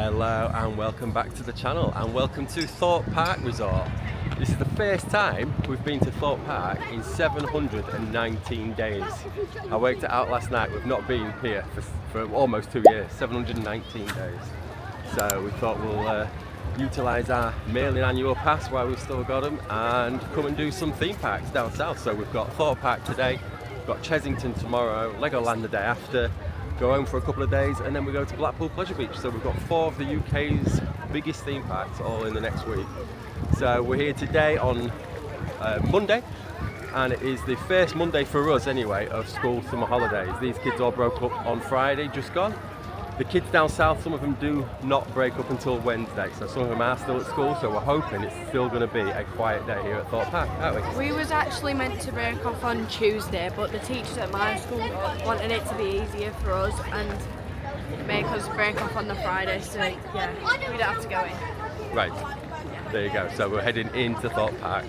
Hello and welcome back to the channel and welcome to Thorpe Park Resort. This is the first time we've been to Thorpe Park in 719 days. I worked it out last night, we've not been here for almost 2 years, 719 days. So we thought we'll utilise our mailing annual pass while we've still got them and come and do some theme parks down south. So we've got Thorpe Park today, we've got Chessington tomorrow, Legoland the day after, go home for a couple of days, and then we go to Blackpool Pleasure Beach. So we've got 4 of the UK's biggest theme parks all in the next week. So we're here today on Monday, and it is the first Monday for us anyway of school summer holidays. These kids all broke up on Friday, just gone. The kids down south, some of them do not break up until Wednesday, so some of them are still at school, so we're hoping it's still going to be a quiet day here at Thorpe Park, aren't we? We was actually meant to break off on Tuesday, but the teachers at my school wanted it to be easier for us and make us break off on the Friday, so yeah, we don't have to go in. Right, there you go, so we're heading into Thorpe Park.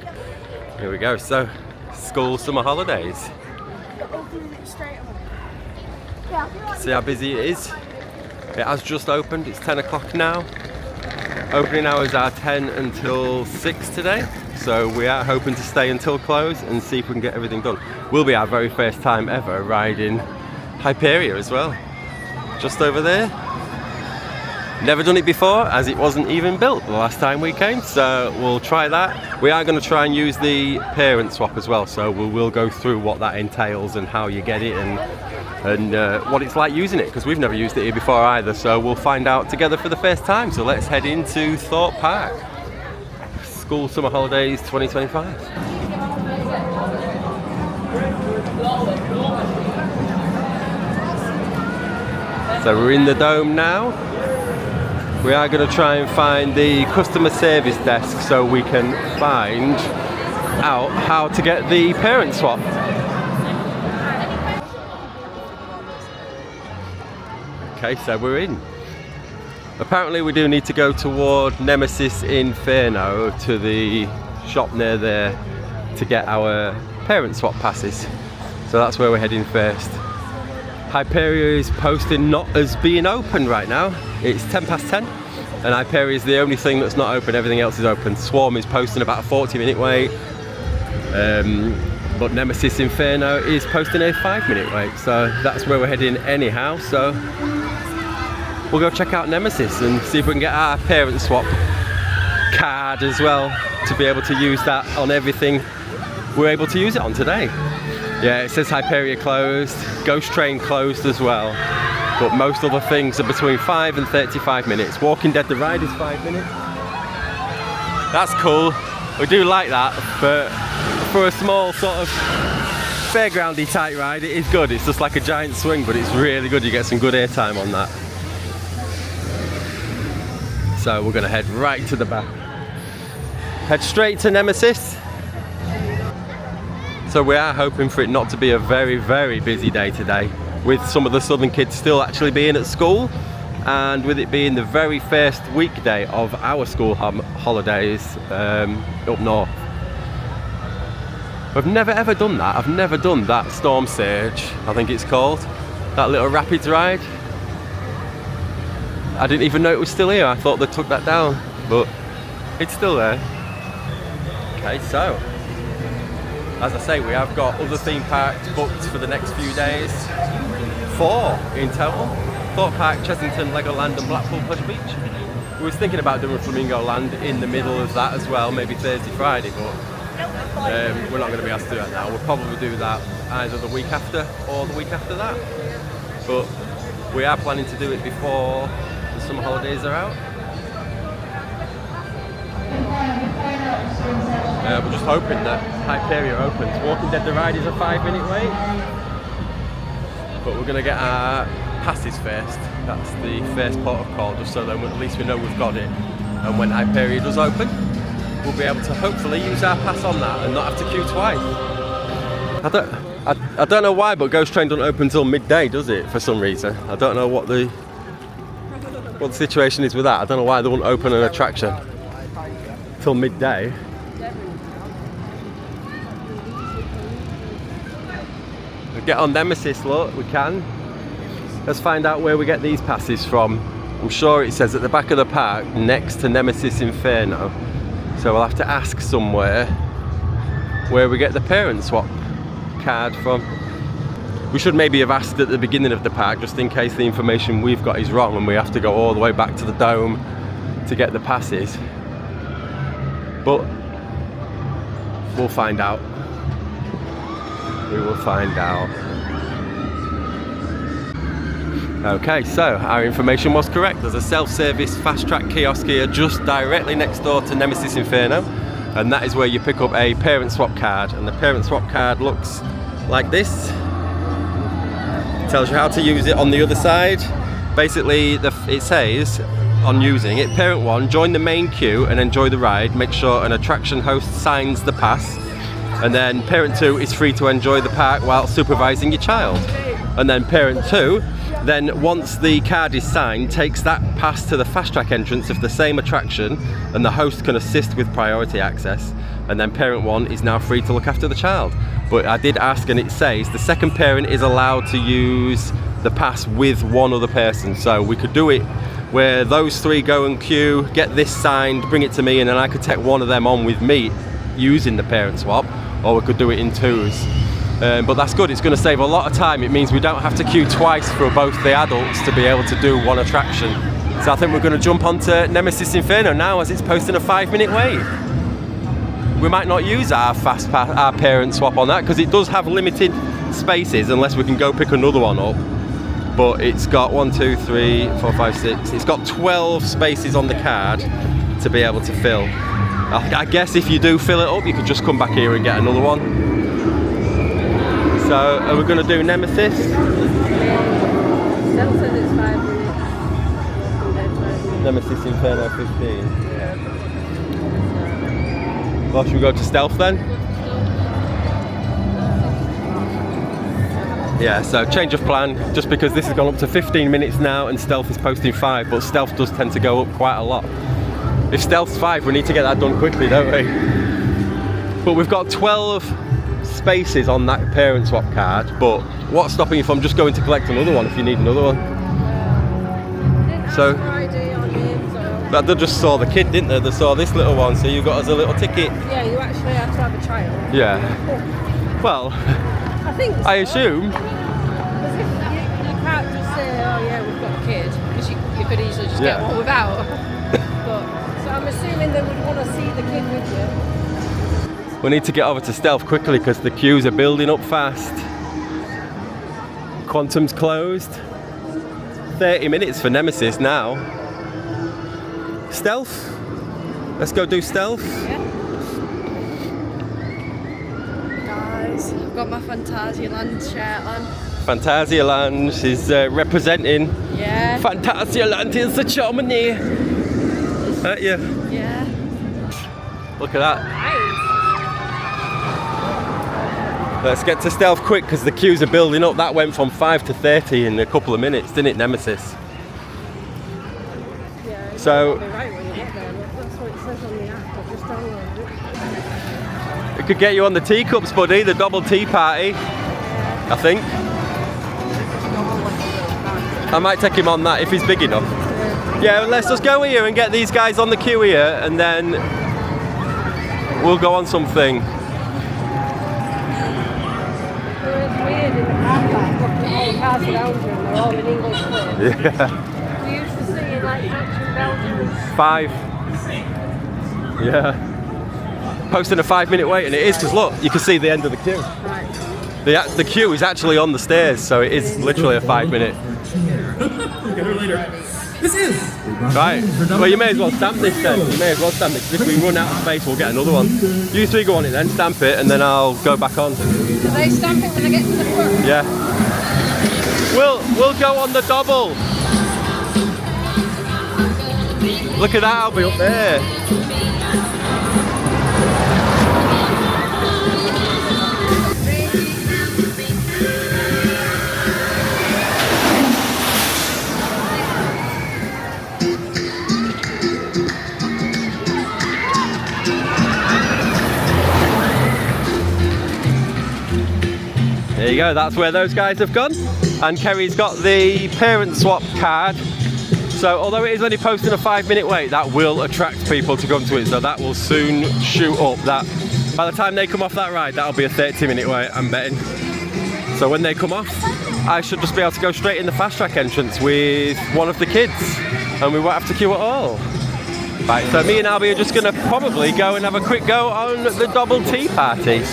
Here we go, so school summer holidays. See how busy it is? It has just opened, it's 10 o'clock now. Opening hours are 10 until 6 today, so we are hoping to stay until close and see if we can get everything done. Will be our very first time ever riding Hyperia as well. Just over there. Never done it before, as it wasn't even built the last time we came, so we'll try that. We are going to try and use the parent swap as well, so we will go through what that entails and how you get it and what it's like using it, because we've never used it here before either, so we'll find out together for the first time. So let's head into Thorpe Park. School summer holidays 2025. So we're in the dome now. We are going to try and find the customer service desk so we can find out how to get the parent swap. Okay, so we're in. Apparently we do need to go toward Nemesis Inferno to the shop near there to get our parent swap passes. So that's where we're heading first. Hyperia is posting not as being open right now. It's 10 past 10 and Hyperia is the only thing that's not open, everything else is open. Swarm is posting about a 40-minute wait. But Nemesis Inferno is posting a 5-minute wait, so that's where we're heading anyhow. So we'll go check out Nemesis and see if we can get our parent swap card as well to be able to use that on everything we're able to use it on today. Yeah, it says Hyperia closed, Ghost Train closed as well, but most other things are between 5 and 35 minutes. Walking Dead the ride is 5 minutes. That's cool, we do like that, but for a small sort of fairgroundy type ride it is good. It's just like a giant swing, but it's really good, you get some good airtime on that. So we're going to head right to the back. Head straight to Nemesis. So we are hoping for it not to be a very, very busy day today, with some of the southern kids still actually being at school, and with it being the very first weekday of our school holidays up north. I've never ever done that. I've never done that Storm Surge, I think it's called. That little rapids ride. I didn't even know it was still here. I thought they took that down, but it's still there. Okay, so as I say, we have got other theme parks booked for the next few days. 4 in total. Thorpe Park, Chessington, Legoland and Blackpool Pleasure Beach. We was thinking about doing Flamingo Land in the middle of that as well, maybe Thursday, Friday, but we're not going to be asked to do that now. We'll probably do that either the week after or the week after that. But we are planning to do it before the summer holidays are out. We're just hoping that Hyperia opens. Walking Dead the ride is a 5-minute wait, but we're going to get our passes first. That's the first port of call, just so then at least we know we've got it, and when Hyperia does open we'll be able to hopefully use our pass on that and not have to queue twice. I don't know why, but Ghost Train doesn't open until midday, does it, for some reason? I don't know what the situation is with that. I don't know why they won't open an attraction till midday. We'll get on Nemesis, look, we can. Let's find out where we get these passes from. I'm sure it says at the back of the park next to Nemesis Inferno. So we'll have to ask somewhere where we get the parent swap card from. We should maybe have asked at the beginning of the park, just in case the information we've got is wrong and we have to go all the way back to the dome to get the passes. But we'll find out. We will find out. Okay, so our information was correct. There's a self-service fast track kiosk here just directly next door to Nemesis Inferno, and that is where you pick up a parent swap card. And the parent swap card looks like this. It tells you how to use it on the other side. Basically, it says on using it, parent 1, join the main queue and enjoy the ride. Make sure an attraction host signs the pass. And then parent 2 is free to enjoy the park while supervising your child. And then parent 2, then once the card is signed, takes that pass to the fast track entrance of the same attraction, and the host can assist with priority access. And then parent 1 is now free to look after the child. But I did ask, and it says the second parent is allowed to use the pass with one other person. So we could do it where those 3 go and queue, get this signed, bring it to me, and then I could take one of them on with me using the parent swap, or we could do it in 2s. But that's good, it's going to save a lot of time. It means we don't have to queue twice for both the adults to be able to do one attraction. So I think we're going to jump onto Nemesis Inferno now, as it's posting a 5-minute wait. We might not use our our parent swap on that, because it does have limited spaces unless we can go pick another one up. But it's got 1, 2, 3, 4, 5, 6. It's got 12 spaces on the card to be able to fill. I guess if you do fill it up, you could just come back here and get another one. So, are we going to do Nemesis? Still says it's 5 minutes. Nemesis Inferno 15. Yeah. Well, should we go to Stealth then? Yeah, so change of plan, just because this has gone up to 15 minutes now and Stealth is posting 5, but Stealth does tend to go up quite a lot. If Stealth's 5, we need to get that done quickly, don't we? But we've got 12 spaces on that parent swap card, but what's stopping you from just going to collect another one if you need another one? So that they just saw the kid, didn't they? They saw this little one, so you got us a little ticket. Yeah, you actually have to have a child. Yeah. Well, I think so. I assume. Because you can't just say, oh yeah, we've got a kid, because you could easily just get one without. But so I'm assuming they would want to see the kid with you. We need to get over to Stealth quickly because the queues are building up fast. Quantum's closed. 30 minutes for Nemesis now. Stealth? Let's go do Stealth. Yeah. Guys, I've got my Phantasialand shirt on. Phantasialand is representing. Yeah. Phantasialand is the Germany. Aren't you? Yeah. Look at that. Nice. Let's get to Stealth quick because the queues are building up. That went from 5 to 30 in a couple of minutes, didn't it, Nemesis? Yeah, so be right when you get there. That's what it says on the app. I've just downloaded it. it could get you on the teacups, buddy, the double tea party. Yeah. I think. I might take him on that if he's big enough. Yeah, let's just go here and get these guys on the queue here, and then we'll go on something. Weird in the car park, looking at all the cars around you and they're all in English plates. Yeah. We used to see in like action Belgium. 5. Yeah. Posting a 5-minute wait, and it is because look, you can see the end of the queue. Right. The queue is actually on the stairs, so it is literally a 5-minute. Get her later. This is Right. Well, you may as well stamp this then. You may as well stamp it. 'Cause if we run out of space, we'll get another one. You 3 go on it then, stamp it, and then I'll go back on. Do they stamp it when I get to the front? Yeah. We'll go on the double. Look at that, I'll be up there. There you go, that's where those guys have gone. And Kerry's got the parent swap card. So So although it is only posting a 5-minute wait, that will attract people to come to it, so that will soon shoot up. That by the time they come off that ride, that'll be a 30-minute wait, I'm betting. So when they come off, I should just be able to go straight in the fast track entrance with one of the kids, and we won't have to queue at all. Right, so me and Albie are just going to probably go and have a quick go on the double tea party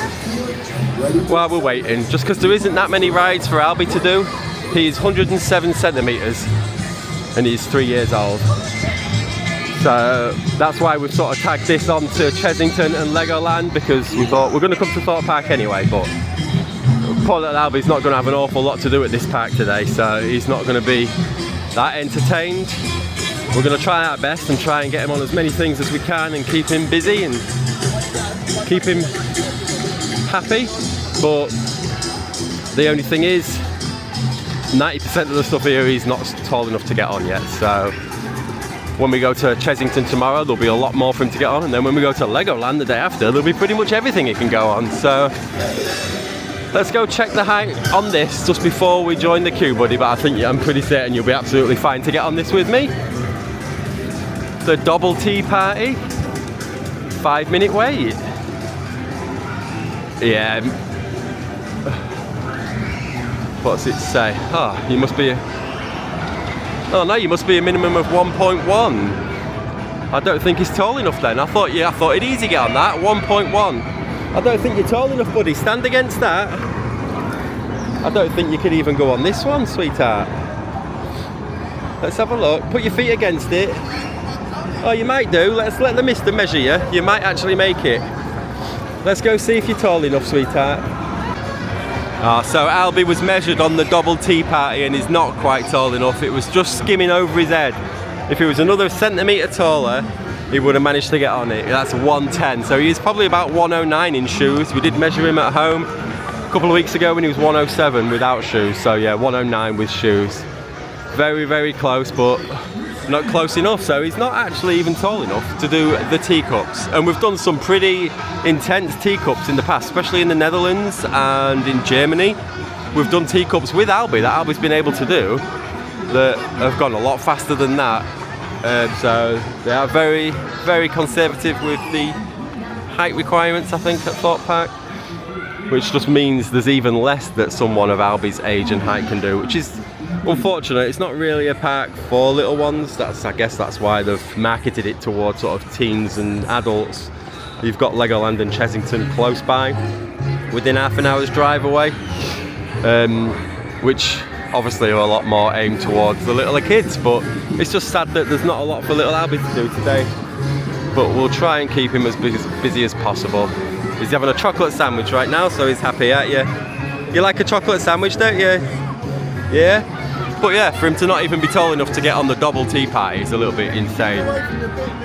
while we're waiting, just because there isn't that many rides for Albie to do. He's 107 centimetres and he's 3 years old. So that's why we've sort of tagged this on to Chesington and Legoland, because we thought we're going to come to Thorpe Park anyway, but poor little Albie's not going to have an awful lot to do at this park today, so he's not going to be that entertained. We're going to try our best and try and get him on as many things as we can and keep him busy and keep him happy, but the only thing is 90% of the stuff here he's not tall enough to get on yet. So when we go to Chesington tomorrow, there'll be a lot more for him to get on, and then when we go to Legoland the day after, there'll be pretty much everything he can go on. So let's go check the height on this just before we join the queue, buddy, but I'm pretty certain you'll be absolutely fine to get on this with me. The double tea party, 5-minute wait. Yeah. What's it say? Oh, you must be oh no, you must be a minimum of 1.1. I don't think he's tall enough then. I thought it'd easy get on that. 1.1. I don't think you're tall enough, buddy. Stand against that. I don't think you could even go on this one, sweetheart. Let's have a look. Put your feet against it. Oh, you might do. Let's let the mister measure you. You might actually make it. Let's go see if you're tall enough, sweetheart. So Albie was measured on the double tea party and he's not quite tall enough. It was just skimming over his head. If he was another centimetre taller, he would have managed to get on it. That's 110. So he's probably about 109 in shoes. We did measure him at home a couple of weeks ago when he was 107 without shoes. So yeah, 109 with shoes. Very, very close, but not close enough. So he's not actually even tall enough to do the teacups. And we've done some pretty intense teacups in the past, especially in the Netherlands and in Germany. We've done teacups with Albie that Albie's been able to do that have gone a lot faster than that. So they are very, very conservative with the height requirements, I think, at Thorpe Park, which just means there's even less that someone of Albie's age and height can do, which is unfortunate. It's not really a park for little ones. I guess that's why they've marketed it towards sort of teens and adults. You've got Legoland and Chesington close by, within half an hour's drive away, which obviously are a lot more aimed towards the littler kids, but it's just sad that there's not a lot for little Albie to do today. But we'll try and keep him as busy as possible. He's having a chocolate sandwich right now, so he's happy, aren't you? You like a chocolate sandwich, don't you? Yeah? But yeah, for him to not even be tall enough to get on the double tea party is a little bit insane.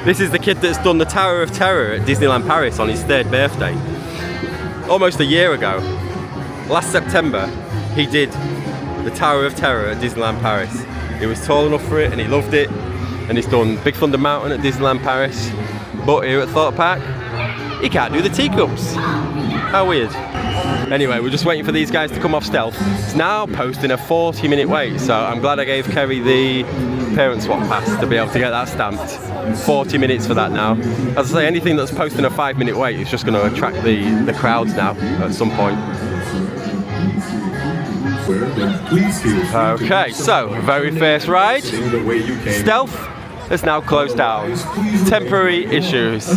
This is the kid that's done the Tower of Terror at Disneyland Paris on his 3rd birthday. Almost a year ago. Last September, he did the Tower of Terror at Disneyland Paris. He was tall enough for it and he loved it. And he's done Big Thunder Mountain at Disneyland Paris. But here at Thorpe Park, he can't do the teacups. How weird. Anyway, we're just waiting for these guys to come off stealth. It's now posting a 40-minute wait, so I'm glad I gave Kerry the parent swap pass to be able to get that stamped. 40 minutes for that now. As I say, anything that's posting a 5-minute wait is just going to attract the crowds now at some point. Okay, so very first ride, stealth has now closed down. Temporary issues.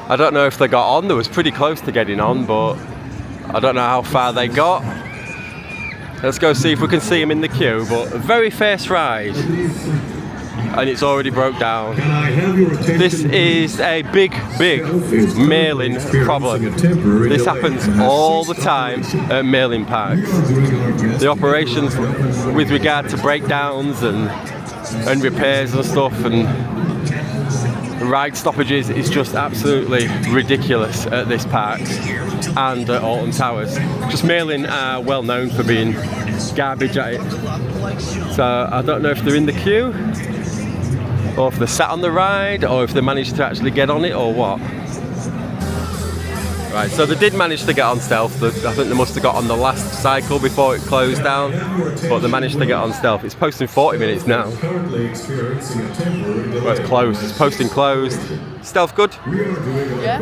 I don't know if they got on. They was pretty close to getting on, but I don't know how far they got. Let's go see if we can see them in the queue. But very first ride, and it's already broke down. This is a big mailing problem. This happens all the time at mailing parks. The operations with regard to breakdowns and repairs and stuff and ride stoppages is just absolutely ridiculous at this park and at Alton Towers. Just mailing are well known for being garbage at it. So I don't know if they're in the queue, or if they're sat on the ride, or if they managed to actually get on it, or what. Right, so they did manage to get on Stealth. I think they must have got on the last cycle before it closed down, but they managed to get on Stealth. It's posting 40 minutes now. Well, it's closed. It's posting closed. Stealth good? Yeah.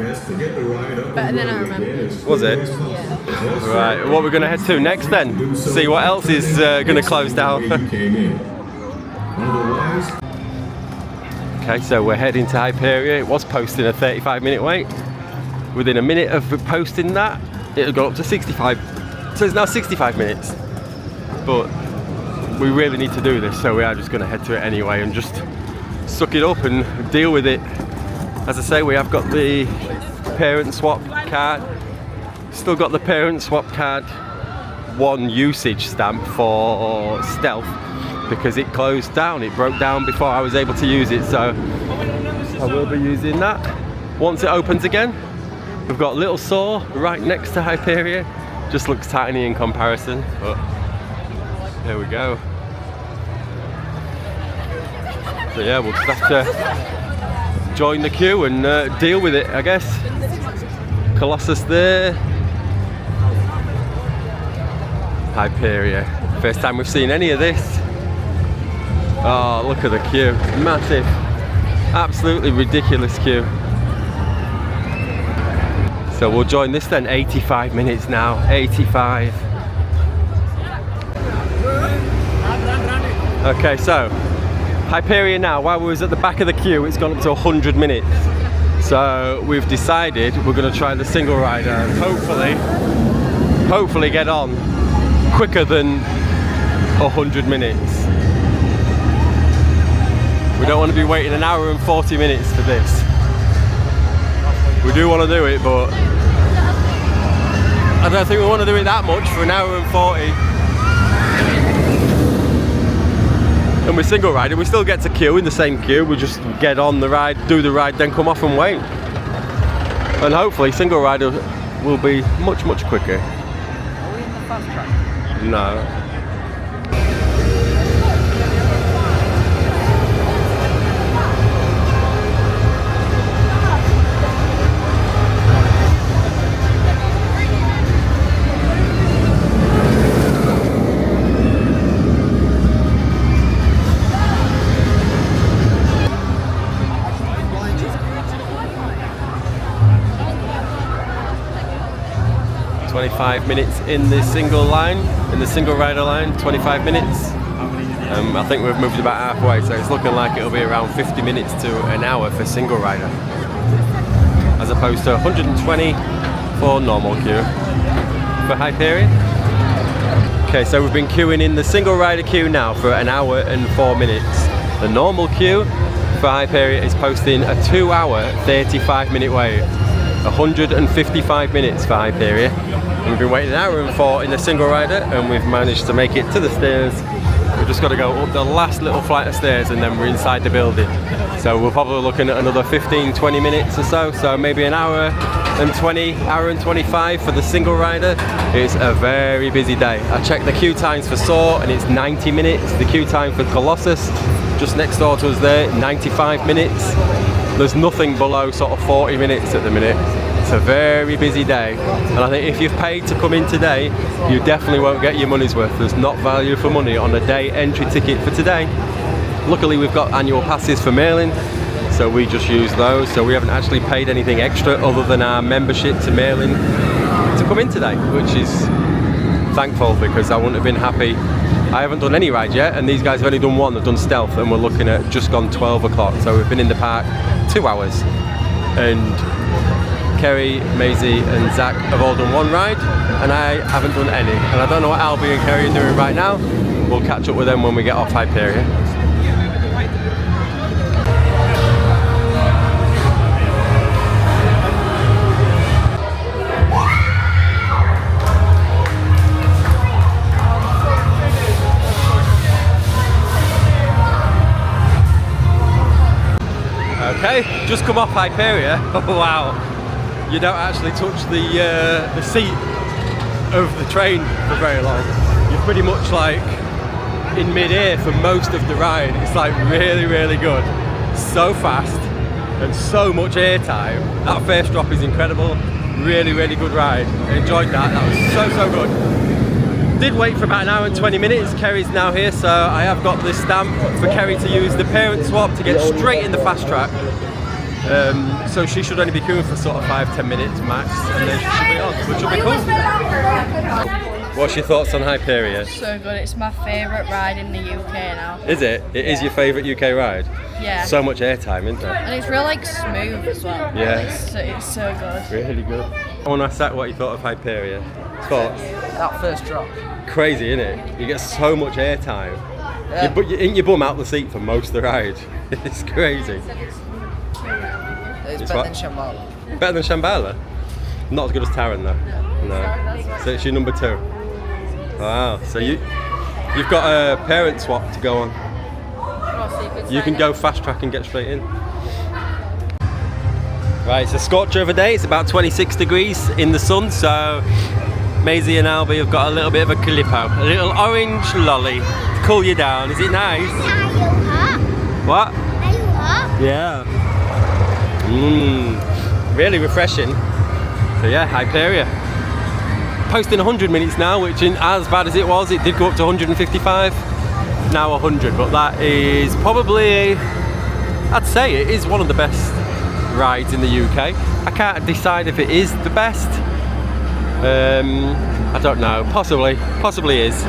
Better than I remember. Was it? Yeah. Right, what we're going to head to next then? See what else is going to close down. Okay, so we're heading to Hyperia. It was posting a 35-minute wait. Within a minute of posting that, it'll go up to 65. So it's now 65 minutes. But we really need to do this, so we are just going to head to it anyway and just suck it up and deal with it. As I say, we have got the parent swap card. Still got the parent swap card 1 usage stamp for Stealth because it closed down. It broke down before I was able to use it, so I will be using that once it opens again. We've got Little Saw right next to Hyperia. Just looks tiny in comparison, but there we go. So yeah, we'll just have to join the queue and deal with it, I guess. Colossus there. Hyperia. First time we've seen any of this. Oh, look at the queue. Massive. Absolutely ridiculous queue. So we'll join this then. 85 minutes now. 85. Okay, so Hyperia now, while we was at the back of the queue, it's gone up to 100 minutes. So we've decided we're going to try the single rider and hopefully get on quicker than 100 minutes. We don't want to be waiting an hour and 40 minutes for this. We do want to do it, but I don't think we want to do it that much for an hour and 40. And with single rider, we still get to queue in the same queue. We just get on the ride, do the ride, then come off and wait. And hopefully single rider will be much quicker. Are we in the fast track? No. 25 minutes in the single line, in the single rider line, 25 minutes. I think we've moved about halfway, so it's looking like it'll be around 50 minutes to an hour for single rider, as opposed to 120 for normal queue for Hyperia. Okay, so we've been queuing in the single rider queue now for an hour and 4 minutes. The normal queue for Hyperia is posting a 2 hour, 35 minute wait. 155 minutes for Hyperia. We've been waiting an hour and 4 in the single rider, and we've managed to make it to the stairs. We've just got to go up the last little flight of stairs and then we're inside the building. So we're probably looking at another 15-20 minutes or so, so maybe an hour and 20, hour and 25 for the single rider. It's a very busy day. I checked the queue times for Saw and it's 90 minutes. The queue time for Colossus, just next door to us there, 95 minutes. There's nothing below sort of 40 minutes at the minute. It's a very busy day, and I think if you've paid to come in today, you definitely won't get your money's worth. There's not value for money on a day entry ticket for today. Luckily we've got annual passes for mailing, so we just use those, so we haven't actually paid anything extra other than our membership to mailing to come in today, which is thankful, because I wouldn't have been happy. I haven't done any ride yet, and these guys have only done one. They've done Stealth, and we're looking at just gone 12 o'clock, so we've been in the park 2 hours, and Kerry, Maisie and Zach have all done one ride, and I haven't done any, and I don't know what Albie and Kerry are doing right now. We'll catch up with them when we get off Hyperia. Okay, just come off Hyperia. Oh, wow. You don't actually touch the seat of the train for very long. You're pretty much like in mid-air for most of the ride. It's like really good. So fast and so much air time. That first drop is incredible. Really, really good ride. I enjoyed that. That was so good. Did wait for about an hour and 20 minutes. Kerry's now here, so I have got the stamp for Kerry to use the parent swap to get straight in the fast track. So she should only be queuing for sort of 5-10 minutes max, and then she should be on, which will be cool. What's your thoughts on Hyperia? So good, it's my favourite ride in the UK now. Is it? It is your favourite UK ride? Yeah. So much airtime, isn't there? And it's real like smooth as well. Yeah. It's so good. Really good. I want to ask Zach what you thought of Hyperia. Thoughts? That first drop. Crazy, isn't it? You get so much airtime. Yeah. You ain't your bum out the seat for most of the ride. It's crazy. It's It's better what? than Shambhala. Better than Shambhala? Not as good as Taron though. No. So it's your number 2. Wow. So you've got a parent swap to go on. You can go fast track and get straight in. Right, it's a scorcher of a day. It's about 26 degrees in the sun, so Maisie and Albie have got a little bit of a calippo, a little orange lolly to cool you down. Is it nice? Are you hot? What? Are you hot? Yeah. Really refreshing. So yeah, Hyperia. Posting 100 minutes now, which isn't as bad as it was. It did go up to 155. Now 100, but that is probably, I'd say it is one of the best rides in the UK. I can't decide if it is the best. I don't know. Possibly is.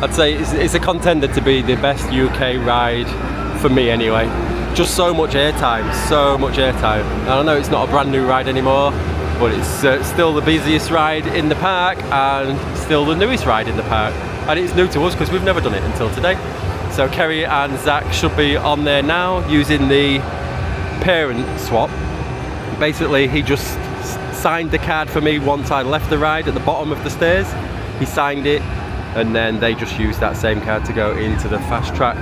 I'd say it's a contender to be the best UK ride for me anyway. Just so much airtime, so much airtime. And I know it's not a brand new ride anymore, but it's still the busiest ride in the park and still the newest ride in the park. And it's new to us because we've never done it until today. So Kerry and Zach should be on there now using the parent swap. Basically, he just signed the card for me once I left the ride at the bottom of the stairs. He signed it, and then they just used that same card to go into the fast track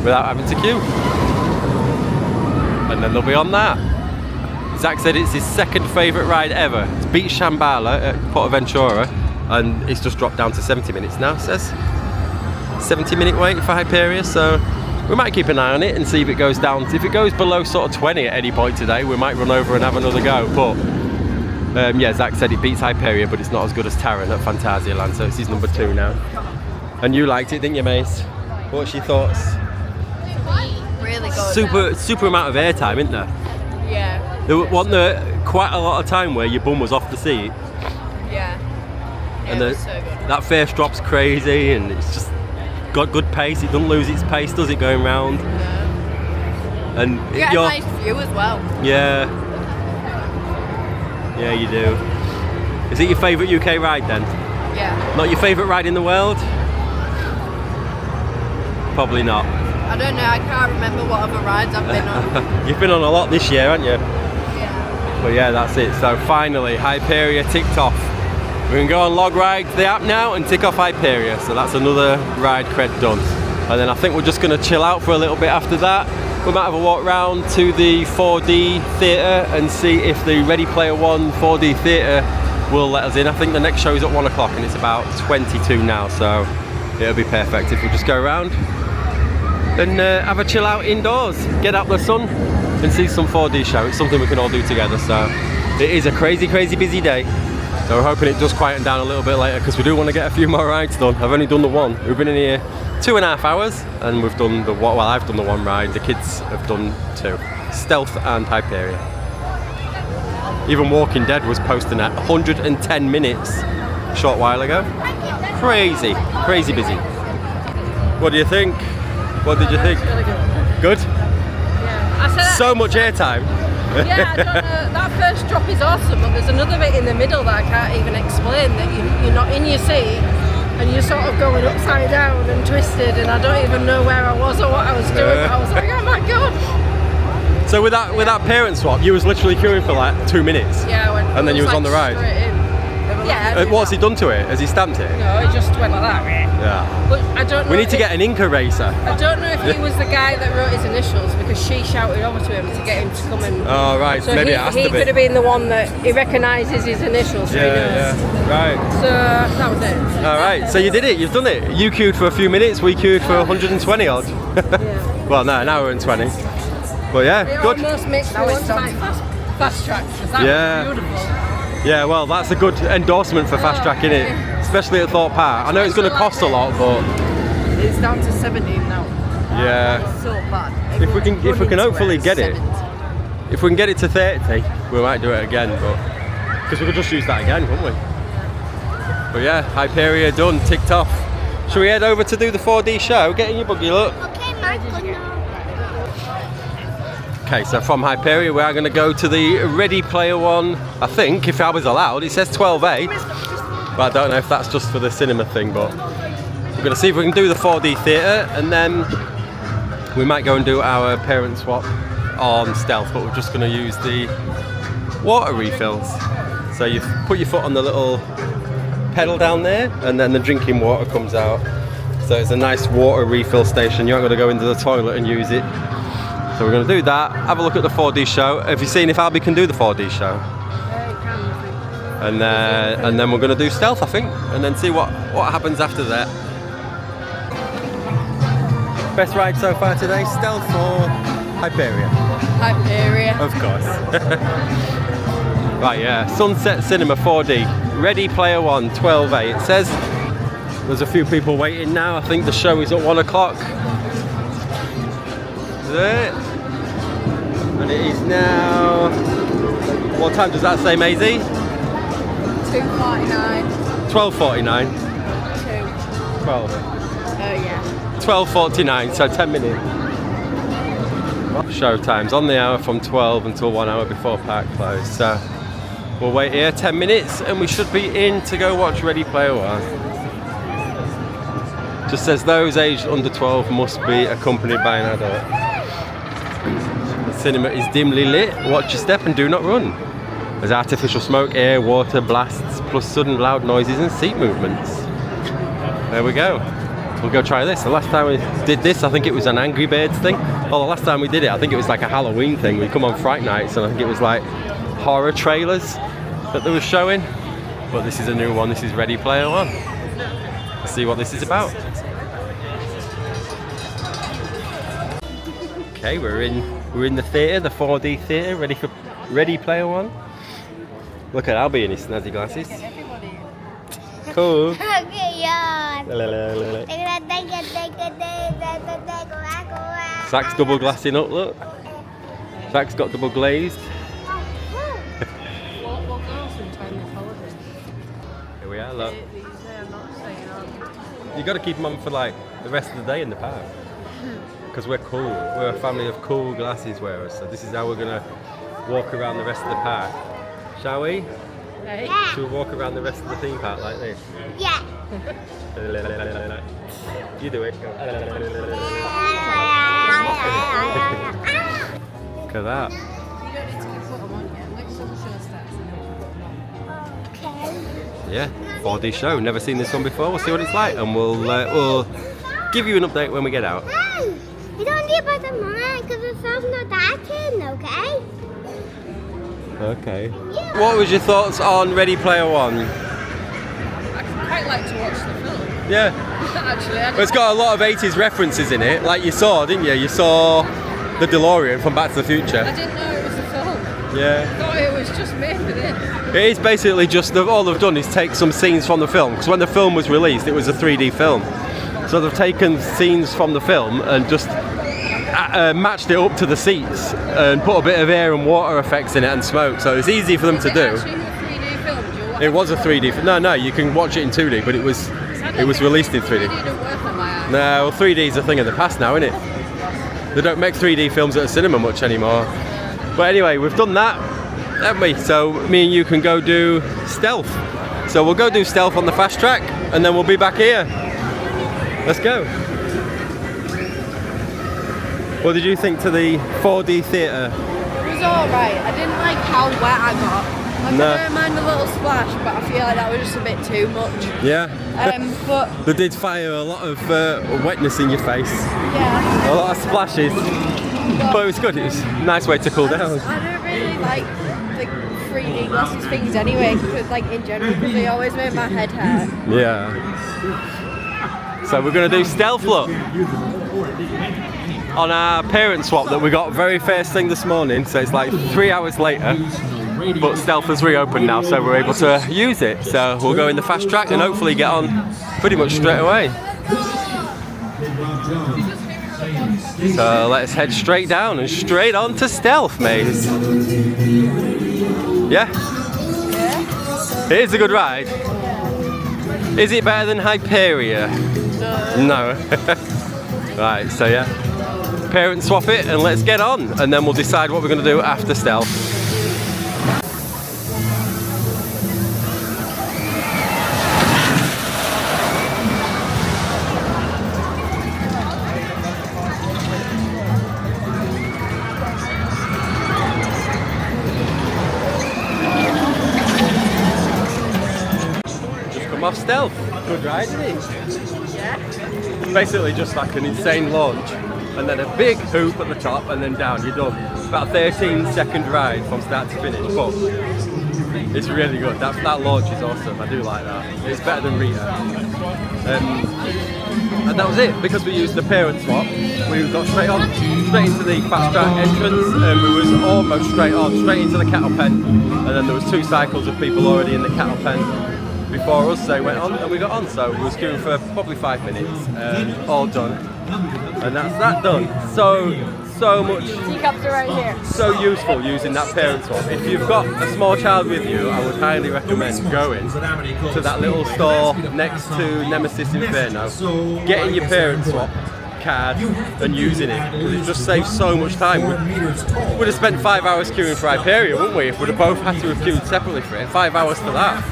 without having to queue. And then they'll be on that. Zach said it's his second favourite ride ever. It's beat Shambhala at Portaventura, and it's just dropped down to 70 minutes now, says. 70-minute wait for Hyperia, so we might keep an eye on it and see if it goes down. If it goes below sort of 20 at any point today, we might run over and have another go. But yeah, Zach said it beats Hyperia, but it's not as good as Taron at Phantasialand, so it's his number 2 now. And you liked it, didn't you, Mace? What's your thoughts? Really good. Super amount of airtime, isn't there? Yeah. There wasn't there quite a lot of time where your bum was off the seat. Yeah. And It was so good. that first drop's crazy, and it's just got good pace. It doesn't lose its pace, does it, going round? No. And You get a nice view as well. yeah, you do. Is it your favourite UK ride then? Yeah. Not your favourite ride in the world? Probably not. I don't know, I can't remember what other rides I've been on. You've been on a lot this year, haven't you? Yeah. But yeah, that's it. So finally, Hyperia ticked off. We can go on Log Ride, the app now, and tick off Hyperia. So that's another ride cred done. And then I think we're just going to chill out for a little bit after that. We might have a walk round to the 4D theatre and see if the Ready Player One 4D theatre will let us in. I think the next show is at 1 o'clock and it's about 22 now, so it'll be perfect if we just go around and have a chill out indoors, get out the sun and see some 4D show. It's something we can all do together, so it is a crazy busy day. So we're hoping it does quieten down a little bit later because we do want to get a few more rides done. I've only done the one. We've been in here 2.5 hours and we've done the one. Well, I've done the one ride. The kids have done 2. Stealth and Hyperia. Even Walking Dead was posting at 110 minutes a short while ago. Crazy busy. What do you think? What did you think? Really good. Good? Yeah. I said So much airtime. yeah, I don't know. That first drop is awesome, but there's another bit in the middle that I can't even explain. That you're not in your seat and you're sort of going upside down and twisted, and I don't even know where I was or what I was doing. But I was like, oh my god. So with that parent swap, you was literally queuing for like 2 minutes. Yeah, I went. And then you was on the ride. Straight in. Yeah. What's he done to it? Has he stamped it? No, it just went like that. Yeah. But I don't know. We need to if- get an Inca racer. I don't know if he was the guy that wrote his initials because she shouted over to him to get him to come and. Oh right, So maybe he, it has he to be. could have been the one that he recognises his initials. So he knows. Yeah, right. So that was it. All right, so you did it. You've done it. You queued for a few minutes. We queued for 120 odd. Yeah. Well, no, an hour and 20. But yeah, It good. almost makes me want to like fast track because that Yeah. was beautiful. Yeah, well, that's a good endorsement for fast track, isn't it? Especially at Thorpe Park. I know it's going to cost a lot, but It's down to 17 now. yeah. It's so bad. If we can hopefully get it, 70. if we can get it to 30, we might do it again. But because we could just use that again, couldn't we? But yeah, Hyperia done, ticked off. Shall we head over to do the 4D show? Get in your buggy, look. Okay, Michael, no. Okay, so from Hyperia we are going to go to the Ready Player One. I think, if I was allowed, it says 12A. But I don't know if that's just for the cinema thing, but we're going to see if we can do the 4D theatre, and then we might go and do our parent swap on Stealth, but we're just going to use the water refills. So you put your foot on the little pedal down there, and then the drinking water comes out. So it's a nice water refill station. You aren't going to go into the toilet and use it. So we're going to do that, have a look at the 4D show. Have you seen if Albie can do the 4D show? And then we're going to do Stealth, I think, and then see what happens after that. Best ride so far today, Stealth or Hyperia? Hyperia. Of course. Right, yeah, Sunset Cinema 4D, Ready Player One, 12A. It says there's a few people waiting now. I think the show is at 1 o'clock. There. And it is now. What time does that say, Maisie? 2:49. 12:49. 12. Oh yeah. 12:49, so 10 minutes. Show times on the hour from 12 until 1 hour before park close. So we'll wait here 10 minutes and we should be in to go watch Ready Player One. Just says those aged under 12 must be accompanied by an adult. The cinema is dimly lit. Watch your step and do not run. There's artificial smoke, air, water, blasts, plus sudden loud noises and seat movements. There we go. We'll go try this. The last time we did this, I think it was an Angry Birds thing. Well, the last time we did it, I think it was like a Halloween thing. We come on Fright Nights, and I think it was like horror trailers that they were showing. But this is a new one. This is Ready Player One. Let's see what this is about. Okay, we're in the theatre, the 4D theatre, ready for Ready Player One. Look at Albie in his snazzy glasses. Cool. Okay, yeah. Zach's double glassing up, look. Zach's got double glazed. Here we are, look. You got to keep them on for like the rest of the day in the park. Because we're cool. We're a family of cool glasses wearers. So this is how we're going to walk around the rest of the park. Shall we? Hey. Should we walk around the rest of the theme park like this? Yeah. You do it. Go. Look at that. You don't need to put them on yet. Wait till the show starts and then we'll put them on. Yeah, 4D show. Never seen this one before. We'll see what it's like, and we'll give you an update when we get out. Hey, you don't need to put them on because the sun's not darkened, okay? Okay. What was your thoughts on Ready Player One? I quite like to watch the film. Yeah. Actually, Well, it's got a lot of 80s references in it, like you saw, didn't you? You saw the DeLorean from Back to the Future. I didn't know it was a film. Yeah. I thought it was just made for this. It is basically just, all they've done is take some scenes from the film, because when the film was released, it was a 3D film. So they've taken scenes from the film and just matched it up to the seats and put a bit of air and water effects in it and smoke, so it's easy for them to do. Was it actually a 3D film? Do you watch It was a 3D film. No, you can watch it in 2D, but it was released in 3D. 3D don't work on my eyes. No, well, 3D is a thing of the past now, isn't it? They don't make 3D films at a cinema much anymore. But anyway, we've done that, haven't we? So me and you can go do Stealth. So we'll go do Stealth on the fast track, and then we'll be back here. Let's go. What did you think to the 4D theatre? It was alright. I didn't like how wet I got. Like, No. I don't mind a little splash, but I feel like that was just a bit too much. Yeah? But They did fire a lot of wetness in your face. yeah, A lot of splashes. But it was good. It was a nice way to cool down. I don't really like the 3D glasses things anyway, like in general, because they always make my head hurt. Yeah. So we're going to do Stealth, look. On our parent swap that we got very first thing this morning, so it's like 3 hours later. but Stealth has reopened now, so we're able to use it. So we'll go in the fast track and hopefully get on pretty much straight away. So let's head straight down and straight on to Stealth, mates. Yeah? It is a good ride. Is it better than Hyperia? No. Right, so yeah. Parent swap it and let's get on, and then we'll decide what we're going to do after Stealth. Just come off Stealth. Good ride, isn't it? Yeah. It's basically just like an insane launch, and then a big hoop at the top, and then down, you're done. It's about a 13-second ride from start to finish, but it's really good. That launch is awesome, I do like that. It's better than Rita. And that was it, because we used the parent swap, we got straight into the fast track entrance, and we was almost straight into the cattle pen, and then there was 2 cycles of people already in the cattle pen before us, so they went on and we got on. So we was queuing for probably 5 minutes, all done, and that's that done. So much, Teacups are right here. so useful using that parent swap. If you've got a small child with you, I would highly recommend going to that little store next to Nemesis Inferno, getting your parent swap card and using it, because it just saves so much time. We'd have spent 5 hours queuing for Hyperia, wouldn't we, if we'd have both had to have queued separately for it. 5 hours for that.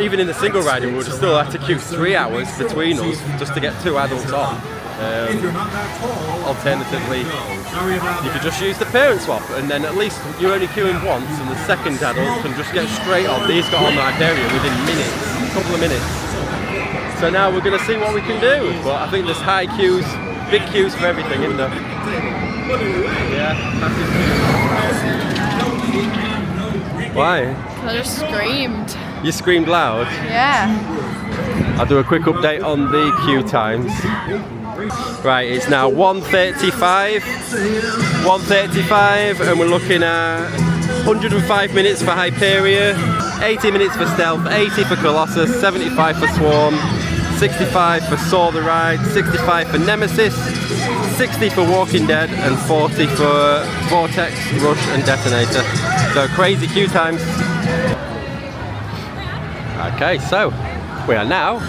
Even in the single riding, we would have still had to queue 3 hours between us just to get 2 adults on. Alternatively, you could just use the parent swap, and then at least you're only queuing once, and the second adult can just get straight on. These got on Hyperia within minutes, a couple of minutes. So now we're going to see what we can do. But I think there's high queues, big queues for everything, isn't there? Yeah. Why? I just screamed. You screamed loud? Yeah. I'll do a quick update on the queue times. Right, it's now 1:35, and we're looking at 105 minutes for Hyperia, 80 minutes for Stealth, 80 for Colossus, 75 for Swarm, 65 for Saw the Ride, 65 for Nemesis, 60 for Walking Dead, and 40 for Vortex, Rush and Detonator. So crazy queue times. Okay, so we are now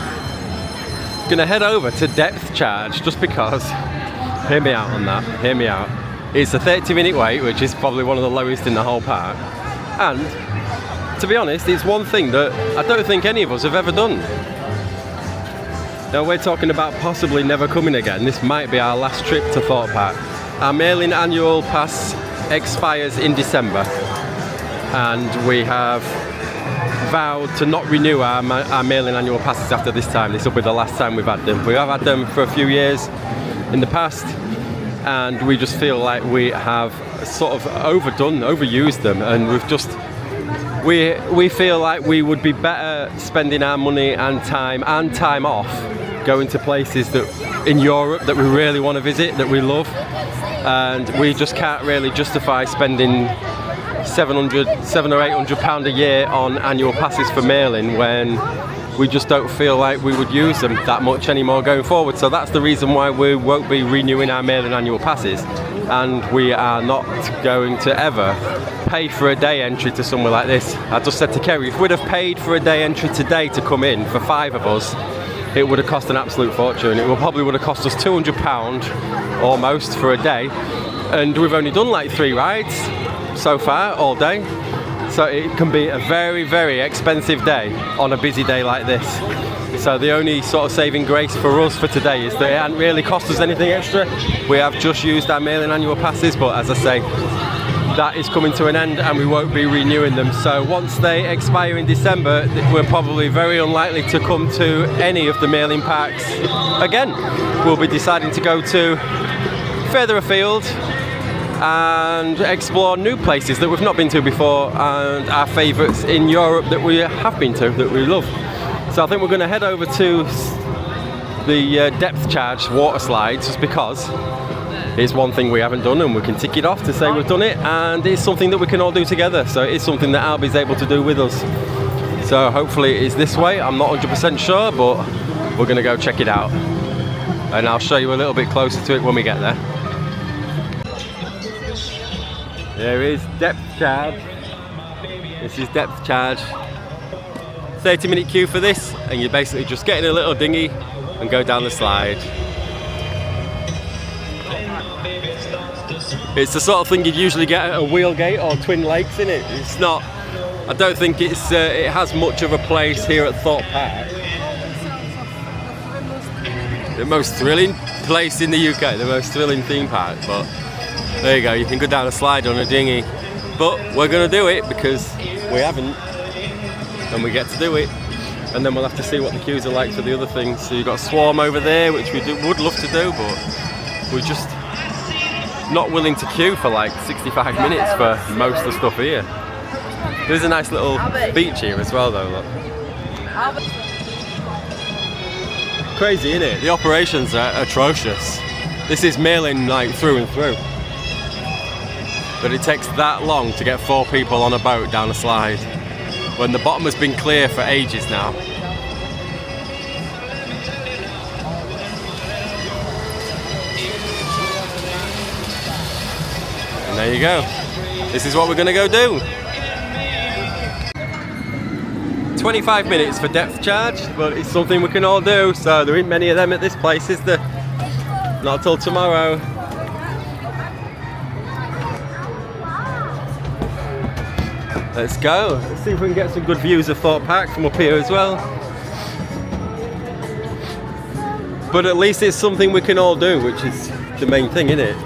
gonna head over to Depth Charge, just because, hear me out on that, hear me out. It's a 30-minute wait, which is probably one of the lowest in the whole park. And to be honest, it's one thing that I don't think any of us have ever done. Now we're talking about possibly never coming again. This might be our last trip to Thorpe Park. Our mailing annual pass expires in December, and we have vowed to not renew our mailing annual passes after this time. This will be the last time we've had them. We have had them for a few years in the past, and we just feel like we have sort of overused them, and we feel like we would be better spending our money and time off going to places that in Europe that we really want to visit, that we love, and we just can't really justify spending £700 or £800 a year on annual passes for mailing when we just don't feel like we would use them that much anymore going forward. So that's the reason why we won't be renewing our mailing annual passes, and we are not going to ever pay for a day entry to somewhere like this. I just said to Kerry, if we'd have paid for a day entry today to come in for 5 of us, it would have cost an absolute fortune. It probably would have cost us £200 almost for a day, and we've only done like 3 rides so far all day, so it can be a very, very expensive day on a busy day like this. So the only sort of saving grace for us for today is that it hasn't really cost us anything extra. We have just used our mailing annual passes, but as I say, that is coming to an end and we won't be renewing them. So once they expire in December, we're probably very unlikely to come to any of the mailing parks again. We'll be deciding to go to further afield and explore new places that we've not been to before, and our favourites in Europe that we have been to, that we love. So I think we're going to head over to the Depth Charge water slides, just because it's one thing we haven't done and we can tick it off to say we've done it, and it's something that we can all do together. So it's something that Albie's able to do with us. So hopefully it's this way. I'm not 100% sure, but we're going to go check it out. And I'll show you a little bit closer to it when we get there. There is depth charge. This is depth charge. 30-minute queue for this, and you're basically just getting a little dinghy and go down the slide. It's the sort of thing you'd usually get at a Wheelgate or Twin Lakes, isn't it? It's not. I don't think it has much of a place here at Thorpe Park. The most thrilling place in the UK, the most thrilling theme park. But there you go, you can go down a slide on a dinghy. But we're going to do it because we haven't, and we get to do it. And then we'll have to see what the queues are like for the other things. So you've got Swarm over there, which we would love to do, but we're just not willing to queue for like 65 minutes for most of the stuff here. There's a nice little beach here as well though, look. Crazy, isn't it? The operations are atrocious. This is mailing like through and through. But it takes that long to get 4 people on a boat down a slide when the bottom has been clear for ages now. And there you go. This is what we're going to go do. 25 minutes for depth charge, but it's something we can all do, so there ain't many of them at this place, is there? Not till tomorrow. Let's go. Let's see if we can get some good views of Thorpe Park from up here as well. But at least it's something we can all do, which is the main thing, isn't it?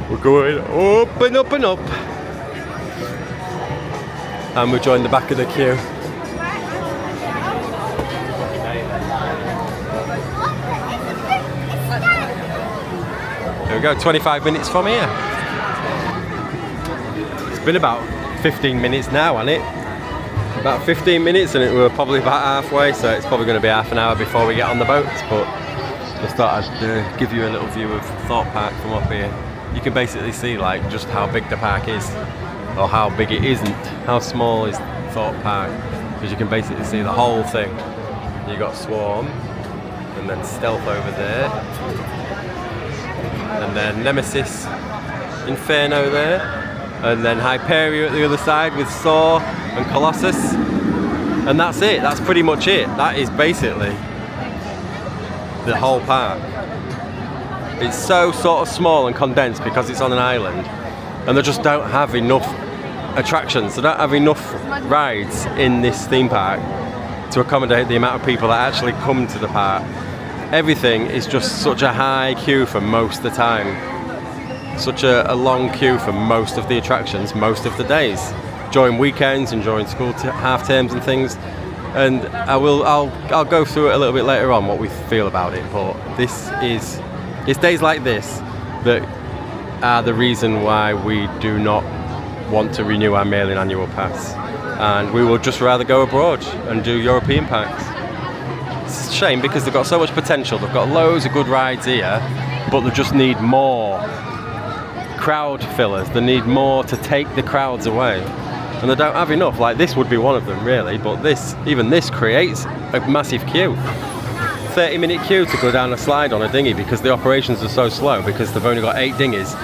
We're going up and up and up. And we join the back of the queue. There we go, 25 minutes from here. It's been about 15 minutes now, hasn't it? About 15 minutes, and we're probably about halfway, so it's probably going to be half an hour before we get on the boats, but just thought I'd give you a little view of Thorpe Park from up here. You can basically see like just how big the park is, or how big it isn't. How small is Thorpe Park? Because you can basically see the whole thing. You got Swarm, and then Stealth over there, and then Nemesis, Inferno there, and then Hyperia at the other side with Saw and Colossus, and that's it. That's pretty much it. That is basically the whole park. It's so sort of small and condensed because it's on an island, and they just don't have enough attractions. They don't have enough rides in this theme park to accommodate the amount of people that actually come to the park. Everything is just such a high queue for most of the time. Such a long queue for most of the attractions, most of the days. During weekends and during school half terms and things. And I'll go through it a little bit later on what we feel about it, but it's days like this that are the reason why we do not want to renew our mailing annual pass, and we would just rather go abroad and do European packs. It's a shame because they've got so much potential. They've got loads of good rides here, but they just need more crowd fillers. They need more to take the crowds away, and they don't have enough. Like this would be one of them really, but even this creates a massive queue. 30-minute queue to go down a slide on a dinghy because the operations are so slow, because they've only got 8 dinghies,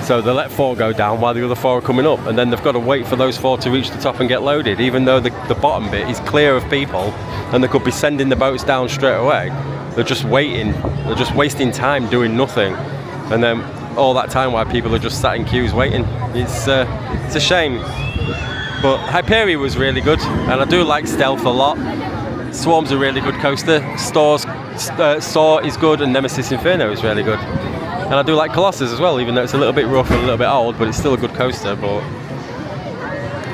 so they let 4 go down while the other 4 are coming up, and then they've got to wait for those 4 to reach the top and get loaded, even though the bottom bit is clear of people and they could be sending the boats down straight away. They're just waiting, they're just wasting time doing nothing, and then all that time while people are just sat in queues waiting. It's a shame. But Hyperia was really good, and I do like Stealth a lot. Swarm's a really good coaster. Saw is good, and Nemesis Inferno is really good. And I do like Colossus as well, even though it's a little bit rough and a little bit old, but it's still a good coaster. But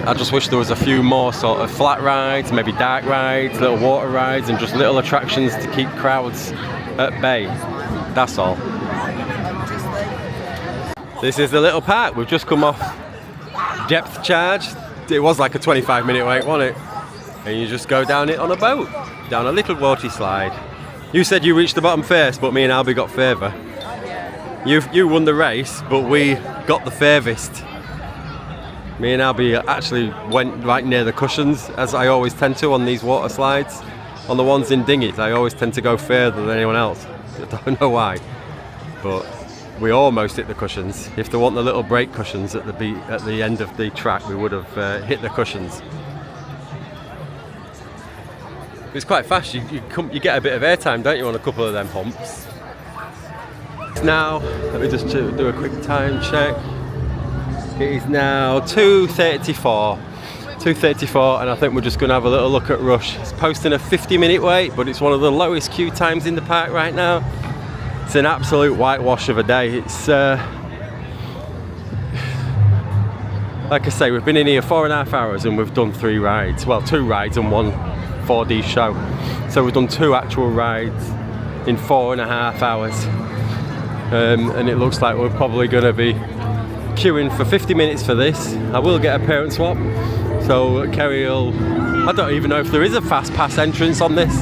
I just wish there was a few more sort of flat rides, maybe dark rides, little water rides, and just little attractions to keep crowds at bay. That's all. This is the little park. We've just come off depth charge. It was like a 25-minute wait, wasn't it? And you just go down it on a boat, down a little watery slide. You said you reached the bottom first, but me and Albie got further. You won the race, but we got the furthest. Me and Albie actually went right near the cushions, as I always tend to on these water slides. On the ones in dinghies, I always tend to go further than anyone else. I don't know why, but we almost hit the cushions. If there weren't the little brake cushions at the end of the track, we would have hit the cushions. It's quite fast. You get a bit of airtime, don't you, on a couple of them humps. Now, let me just do a quick time check. It is now 2:34. 2:34, and I think we're just going to have a little look at Rush. It's posting a 50-minute wait, but it's one of the lowest queue times in the park right now. It's an absolute whitewash of a day. It's like I say, we've been in here 4.5 hours and we've done 3 rides. Well, 2 rides and 1 4D show. So we've done 2 actual rides in 4.5 hours. And it looks like we're probably going to be queuing for 50 minutes for this. I will get a parent swap. So Kerry will... I don't even know if there is a fast pass entrance on this.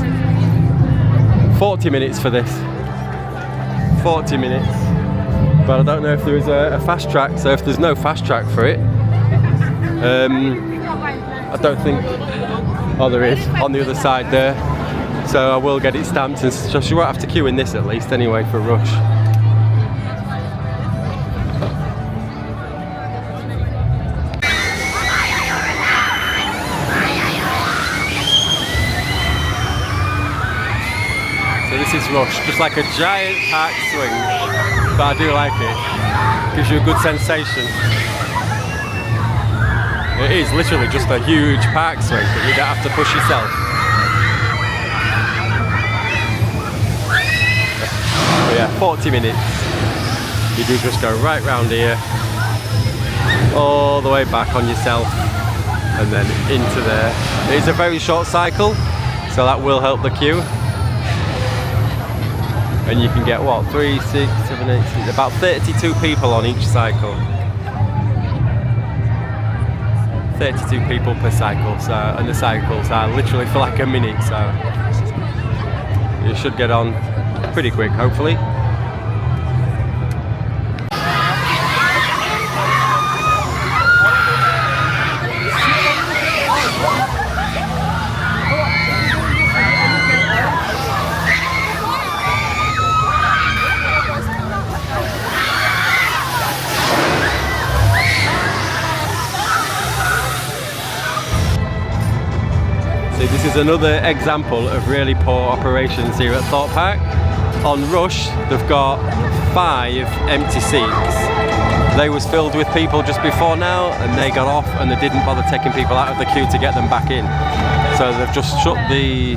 40 minutes for this. 40 minutes. But I don't know if there is a fast track. So if there's no fast track for it, I don't think... Oh, there is, on the other side there. So I will get it stamped, and so she won't have to queue in this at least anyway for Rush. So this is Rush, just like a giant park swing, but I do like it. Gives you a good sensation. It is literally just a huge park swing, but you don't have to push yourself. But yeah, 40 minutes. You do just go right round here, all the way back on yourself, and then into there. It is a very short cycle, so that will help the queue. And you can get what, 3, 6, 7, 8, about 32 people on each cycle. 32 people per cycle, so, and the cycles are literally for like a minute, so you should get on pretty quick, hopefully. This is another example of really poor operations here at Thorpe Park. On Rush, they've got 5 empty seats. They was filled with people just before now, and they got off, and they didn't bother taking people out of the queue to get them back in. So they've just shut the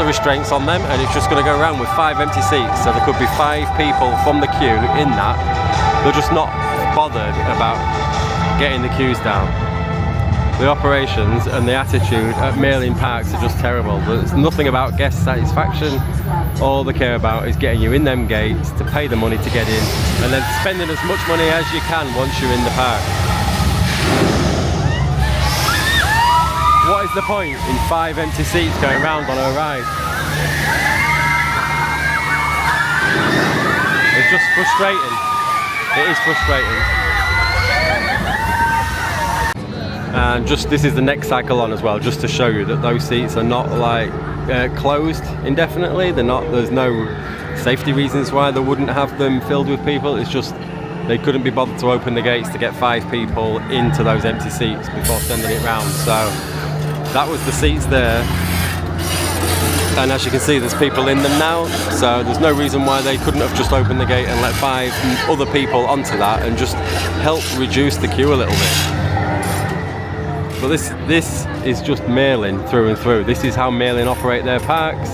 restraints on them, and it's just going to go around with 5 empty seats. So there could be 5 people from the queue in that. They're just not bothered about getting the queues down. The operations and the attitude at Merlin Parks are just terrible. There's nothing about guest satisfaction. All they care about is getting you in them gates to pay the money to get in, and then spending as much money as you can once you're in the park. What is the point in 5 empty seats going around on a ride? It's just frustrating. It is frustrating. And just this is the next cycle on as well, just to show you that those seats are not like closed indefinitely. They're not. There's no safety reasons why they wouldn't have them filled with people. It's just they couldn't be bothered to open the gates to get 5 people into those empty seats before sending it round. So that was the seats there, and as you can see, there's people in them now. So there's no reason why they couldn't have just opened the gate and let 5 other people onto that and just help reduce the queue a little bit. But this is just Merlin through and through. This is how Merlin operate their parks.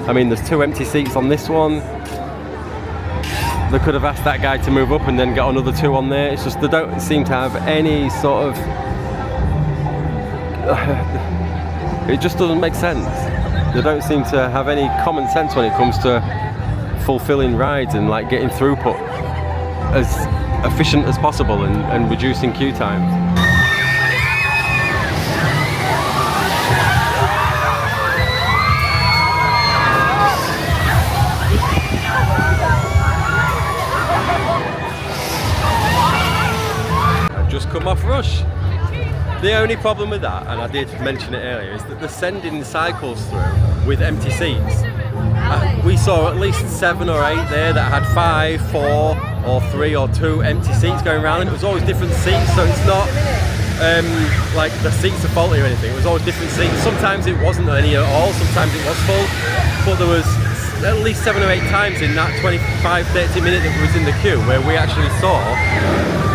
I mean, there's 2 empty seats on this one. They could have asked that guy to move up and then got another 2 on there. It's just they don't seem to have any sort of it just doesn't make sense. They don't seem to have any common sense when it comes to fulfilling rides and like getting throughput as efficient as possible and reducing queue times. I've just come off Rush. The only problem with that, and I did mention it earlier, is that they're sending cycles through with empty seats. We saw at least 7 or 8 there that had 5, 4 or 3 or 2 empty seats going around, and it was always different seats, so it's not like the seats are faulty or anything. It was always different seats. Sometimes it wasn't any at all, sometimes it was full, but there was at least 7 or 8 times in that 25-30 minute that was in the queue where we actually saw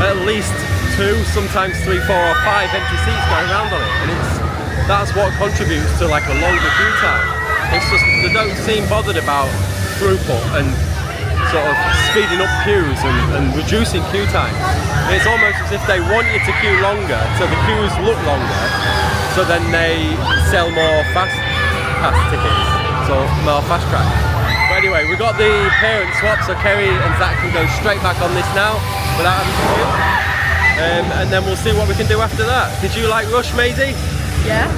at least 2, sometimes 3, 4 or 5 empty seats going around on it, and that's what contributes to like a longer queue time. It's just they don't seem bothered about throughput and sort of speeding up queues and reducing queue times. It's almost as if they want you to queue longer, so the queues look longer, so then they sell more fast pass tickets, so more fast track. But anyway, we've got the parent swap, so Kerry and Zach can go straight back on this now without having to queue. And then we'll see what we can do after that. Did you like Rush, Maisie? Yeah.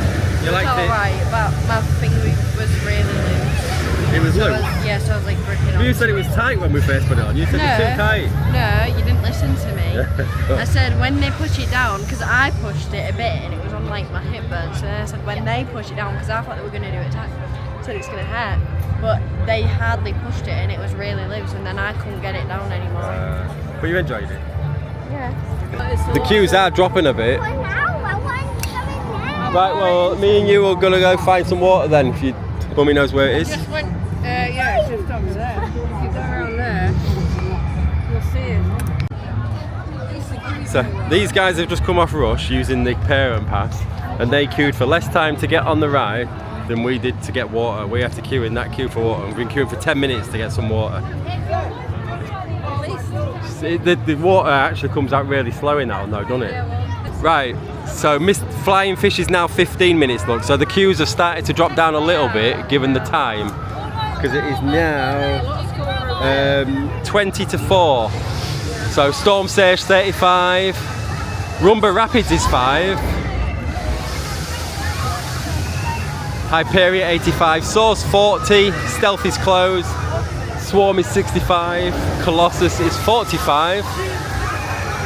You liked it? Alright, but my finger was really loose. It was loose? So I was like gripping on. You said it was tight when we first put it on. You said it's too tight. No, you didn't listen to me. I said when they push it down, because I pushed it a bit and it was on like my hip bone. So I said when they push it down, because I thought they were going to do it tight. I said it's going to hurt. But they hardly pushed it and it was really loose, and then I couldn't get it down anymore. But you enjoyed it? Yeah. The queues are dropping a bit. Well, now I want something now. Right, well, me and you are going to go find some water then, if your mummy knows where it is. Just went, yeah, it's just over there. If you go around there, you'll see it. So, these guys have just come off Rush using the parent pass, and they queued for less time to get on the ride than we did to get water. We have to queue in that queue for water. We've been queuing for 10 minutes to get some water. The water actually comes out really slow in that one though, doesn't it? Right, so Flying Fish is now 15 minutes long, so the queues have started to drop down a little bit given the time, because it is now 20 to 4. So Storm Surge 35, Rumba Rapids is 5, Hyperia 85, Source 40, Stealth is closed, Swarm is 65, Colossus is 45,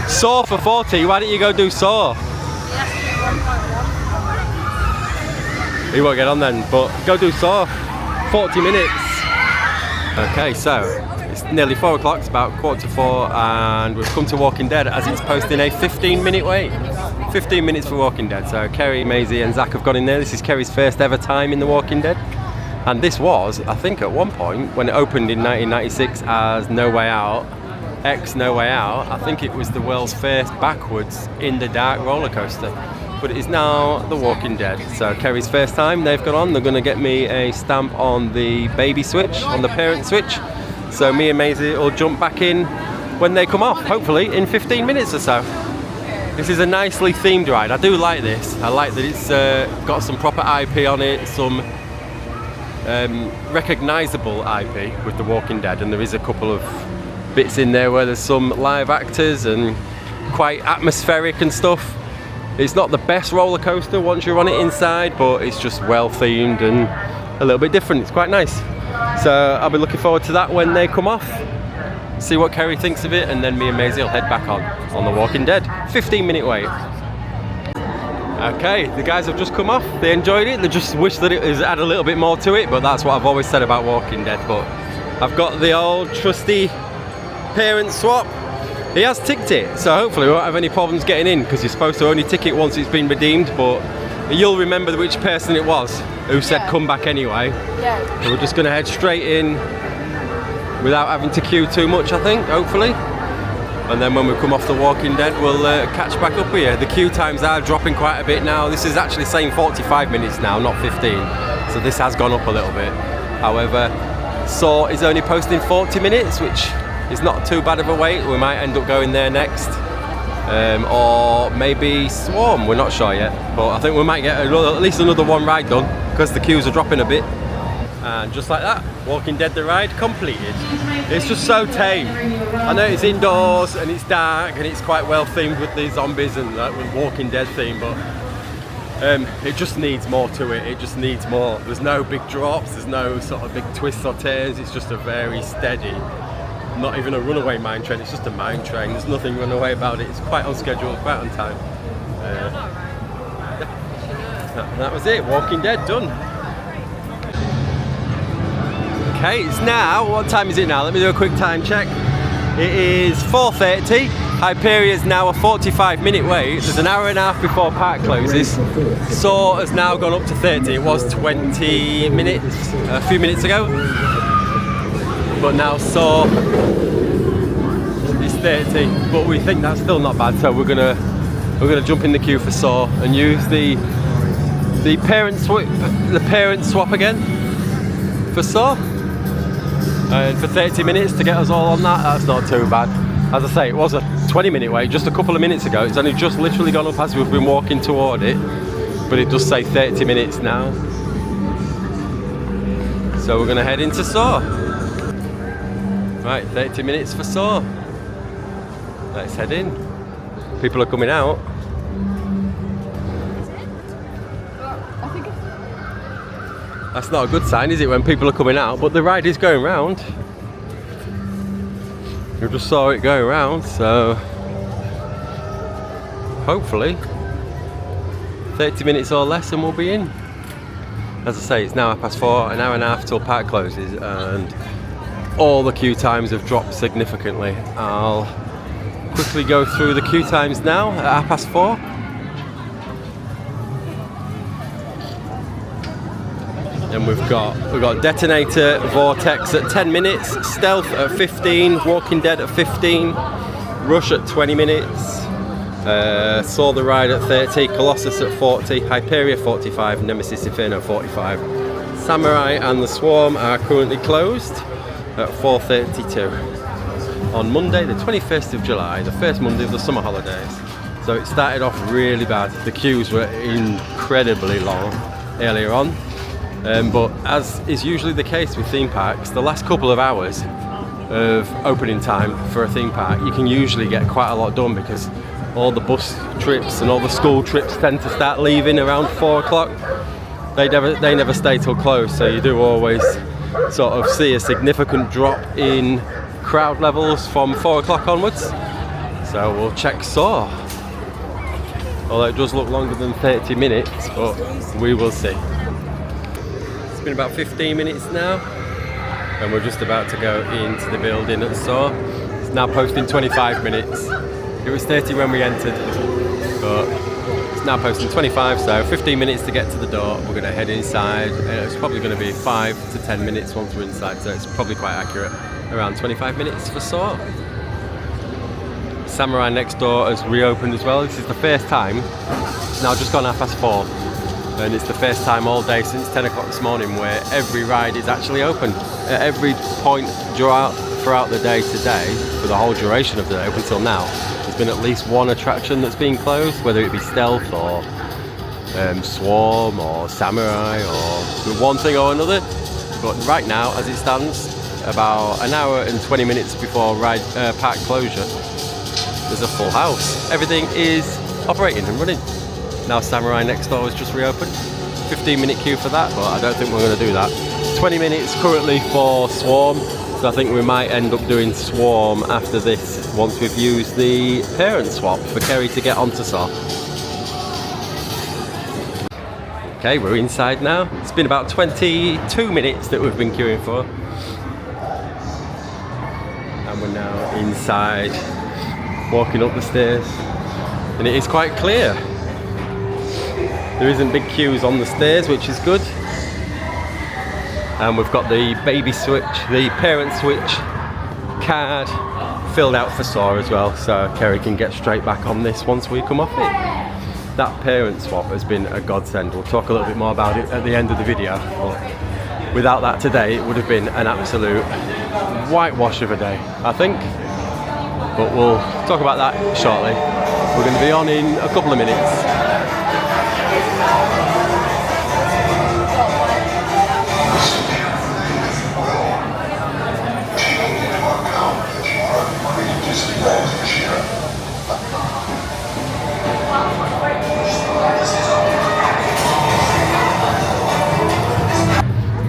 Saw for 40. Why don't you go do Saw? He won't get on then, but go do Saw. 40 minutes. Okay, so it's nearly 4 o'clock, it's about 4:15, and we've come to Walking Dead as it's posting a 15-minute wait. 15 minutes for Walking Dead. So Kerry, Maisie and Zach have gone in there. This is Kerry's first ever time in the Walking Dead. And this was, I think at one point, when it opened in 1996 as No Way Out, No Way Out, I think it was the world's first backwards in the dark roller coaster. But it is now The Walking Dead. So Kerry's first time, they've gone on. They're going to get me a stamp on the baby switch, on the parent switch. So me and Maisie will jump back in when they come off, hopefully in 15 minutes or so. This is a nicely themed ride. I do like this. I like that it's got some proper IP on it, some recognisable IP with The Walking Dead, and there is a couple of bits in there where there's some live actors and quite atmospheric and stuff. It's not the best roller coaster once you're on it inside, but it's just well themed and a little bit different. It's quite nice. So I'll be looking forward to that when they come off. See what Kerry thinks of it, and then me and Maisie will head back on The Walking Dead. 15-minute wait. Okay, the guys have just come off. They enjoyed it. They just wish that it had a little bit more to it, but that's what I've always said about Walking Dead. But I've got the old trusty parent swap. He has ticked it, so hopefully we won't have any problems getting in, because you're supposed to only tick it once it's been redeemed, but you'll remember which person it was who said come back anyway. Yeah. So we're just going to head straight in without having to queue too much, I think, hopefully. And then when we come off The Walking Dead, we'll catch back up here. The queue times are dropping quite a bit now. This is actually saying 45 minutes now, not 15. So this has gone up a little bit. However, Saw is only posting 40 minutes, which is not too bad of a wait. We might end up going there next. or maybe Swarm, we're not sure yet, but I think we might get at least another one ride done because the queues are dropping a bit. And just like that, Walking Dead the ride completed. It's just so tame. I know it's indoors and it's dark and it's quite well themed with the zombies and that with Walking Dead theme, but it just needs more to it. It just needs more. There's no big drops, there's no sort of big twists or tears. It's just a very steady, not even a runaway mine train, it's just a mine train. There's nothing runaway about it. It's quite on schedule, quite on time. That was it, Walking Dead done. Okay, it's now, what time is it now? Let me do a quick time check. It is 4:30. Hyperia is now a 45-minute wait. There's an hour and a half before park closes. Soar has now gone up to 30. It was 20 minutes, a few minutes ago. But now Soar is 30. But we think that's still not bad, so we're gonna jump in the queue for Soar and use the parent swap again for Soar. And for 30 minutes to get us all on that's not too bad. As I say, it was a 20-minute wait just a couple of minutes ago. It's only just literally gone up as we've been walking toward it, but it does say 30 minutes now. So we're gonna head into Soar. Right, 30 minutes for Soar. Let's head in. People are coming out. That's not a good sign, is it, when people are coming out? But the ride is going round. You just saw it going round, so hopefully 30 minutes or less and we'll be in. As I say, it's now 4:30, an hour and a half till park closes, and all the queue times have dropped significantly. I'll quickly go through the queue times now at 4:30. And we've got Detonator, Vortex at 10 minutes, Stealth at 15, Walking Dead at 15, Rush at 20 minutes, Saw the Ride at 30, Colossus at 40, Hyperia 45, Nemesis Inferno 45. Samurai and the Swarm are currently closed at 4:32 on Monday the 21st of July, the first Monday of the summer holidays. So it started off really bad. The queues were incredibly long earlier on. But as is usually the case with theme parks, the last couple of hours of opening time for a theme park, you can usually get quite a lot done because all the bus trips and all the school trips tend to start leaving around 4 o'clock. They never stay till close, so you do always sort of see a significant drop in crowd levels from 4 o'clock onwards. So we'll check Soar. Although it does look longer than 30 minutes, but we will see. It's been about 15 minutes now, and we're just about to go into the building at Soar. It's now posting 25 minutes. It was 30 when we entered, but it's now posting 25, so 15 minutes to get to the door. We're going to head inside, and it's probably going to be 5 to 10 minutes once we're inside, so it's probably quite accurate. Around 25 minutes for Soar. Samurai next door has reopened as well. This is the first time. It's now just gone 4:30. And it's the first time all day since 10 o'clock this morning where every ride is actually open. At every point throughout the day today, for the whole duration of the day up until now, there's been at least one attraction that's been closed, whether it be Stealth or Swarm or Samurai or one thing or another. But right now, as it stands, about an hour and 20 minutes before park closure, there's a full house. Everything is operating and running. Now Samurai next door has just reopened. 15-minute queue for that, but I don't think we're going to do that. 20 minutes currently for Swarm, so I think we might end up doing Swarm after this once we've used the parent swap for Kerry to get onto Soar. Okay, we're inside now. It's been about 22 minutes that we've been queuing for. And we're now inside, walking up the stairs, and it is quite clear. There isn't big queues on the stairs, which is good. And we've got the baby switch, the parent switch card filled out for Soar as well, so Kerry can get straight back on this once we come off it. That parent swap has been a godsend. We'll talk a little bit more about it at the end of the video, but without that today, it would have been an absolute whitewash of a day, I think. but we'll talk about that shortly. We're going to be on in a couple of minutes.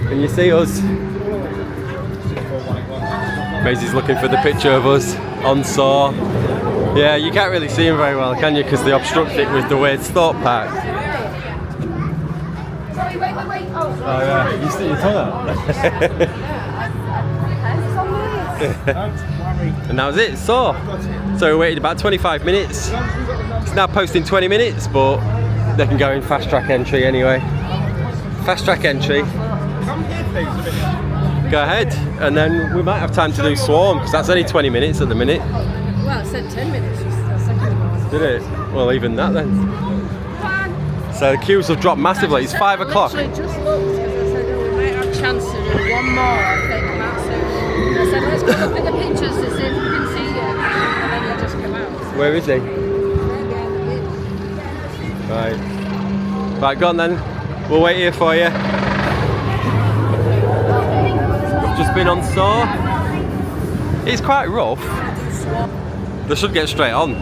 Can you see us? Maisie's looking for the picture of us on Saw. Yeah, you can't really see him very well, can you? Because they obstruct it with the way it's Thorpe Park. Oh yeah, you stick your tongue out. And that was it, Saw. So we waited about 25 minutes. It's now posting 20 minutes, but they can go in fast track entry anyway. Fast track entry. Go ahead, and then we might have time to do Swarm, because that's only 20 minutes at the minute. Well, it said 10 minutes a second ago. Did it? Well, even that then. So the queues have dropped massively. It's 5 o'clock. I literally just looked because I said, oh, we might have a chance to do one more, I think, and that's it. I said, let's go look at the pictures to see if we can see it. And then he just came out. Where is he? Right. Right, go on then. We'll wait here for you. Just been on Saw. It's quite rough. They should get straight on.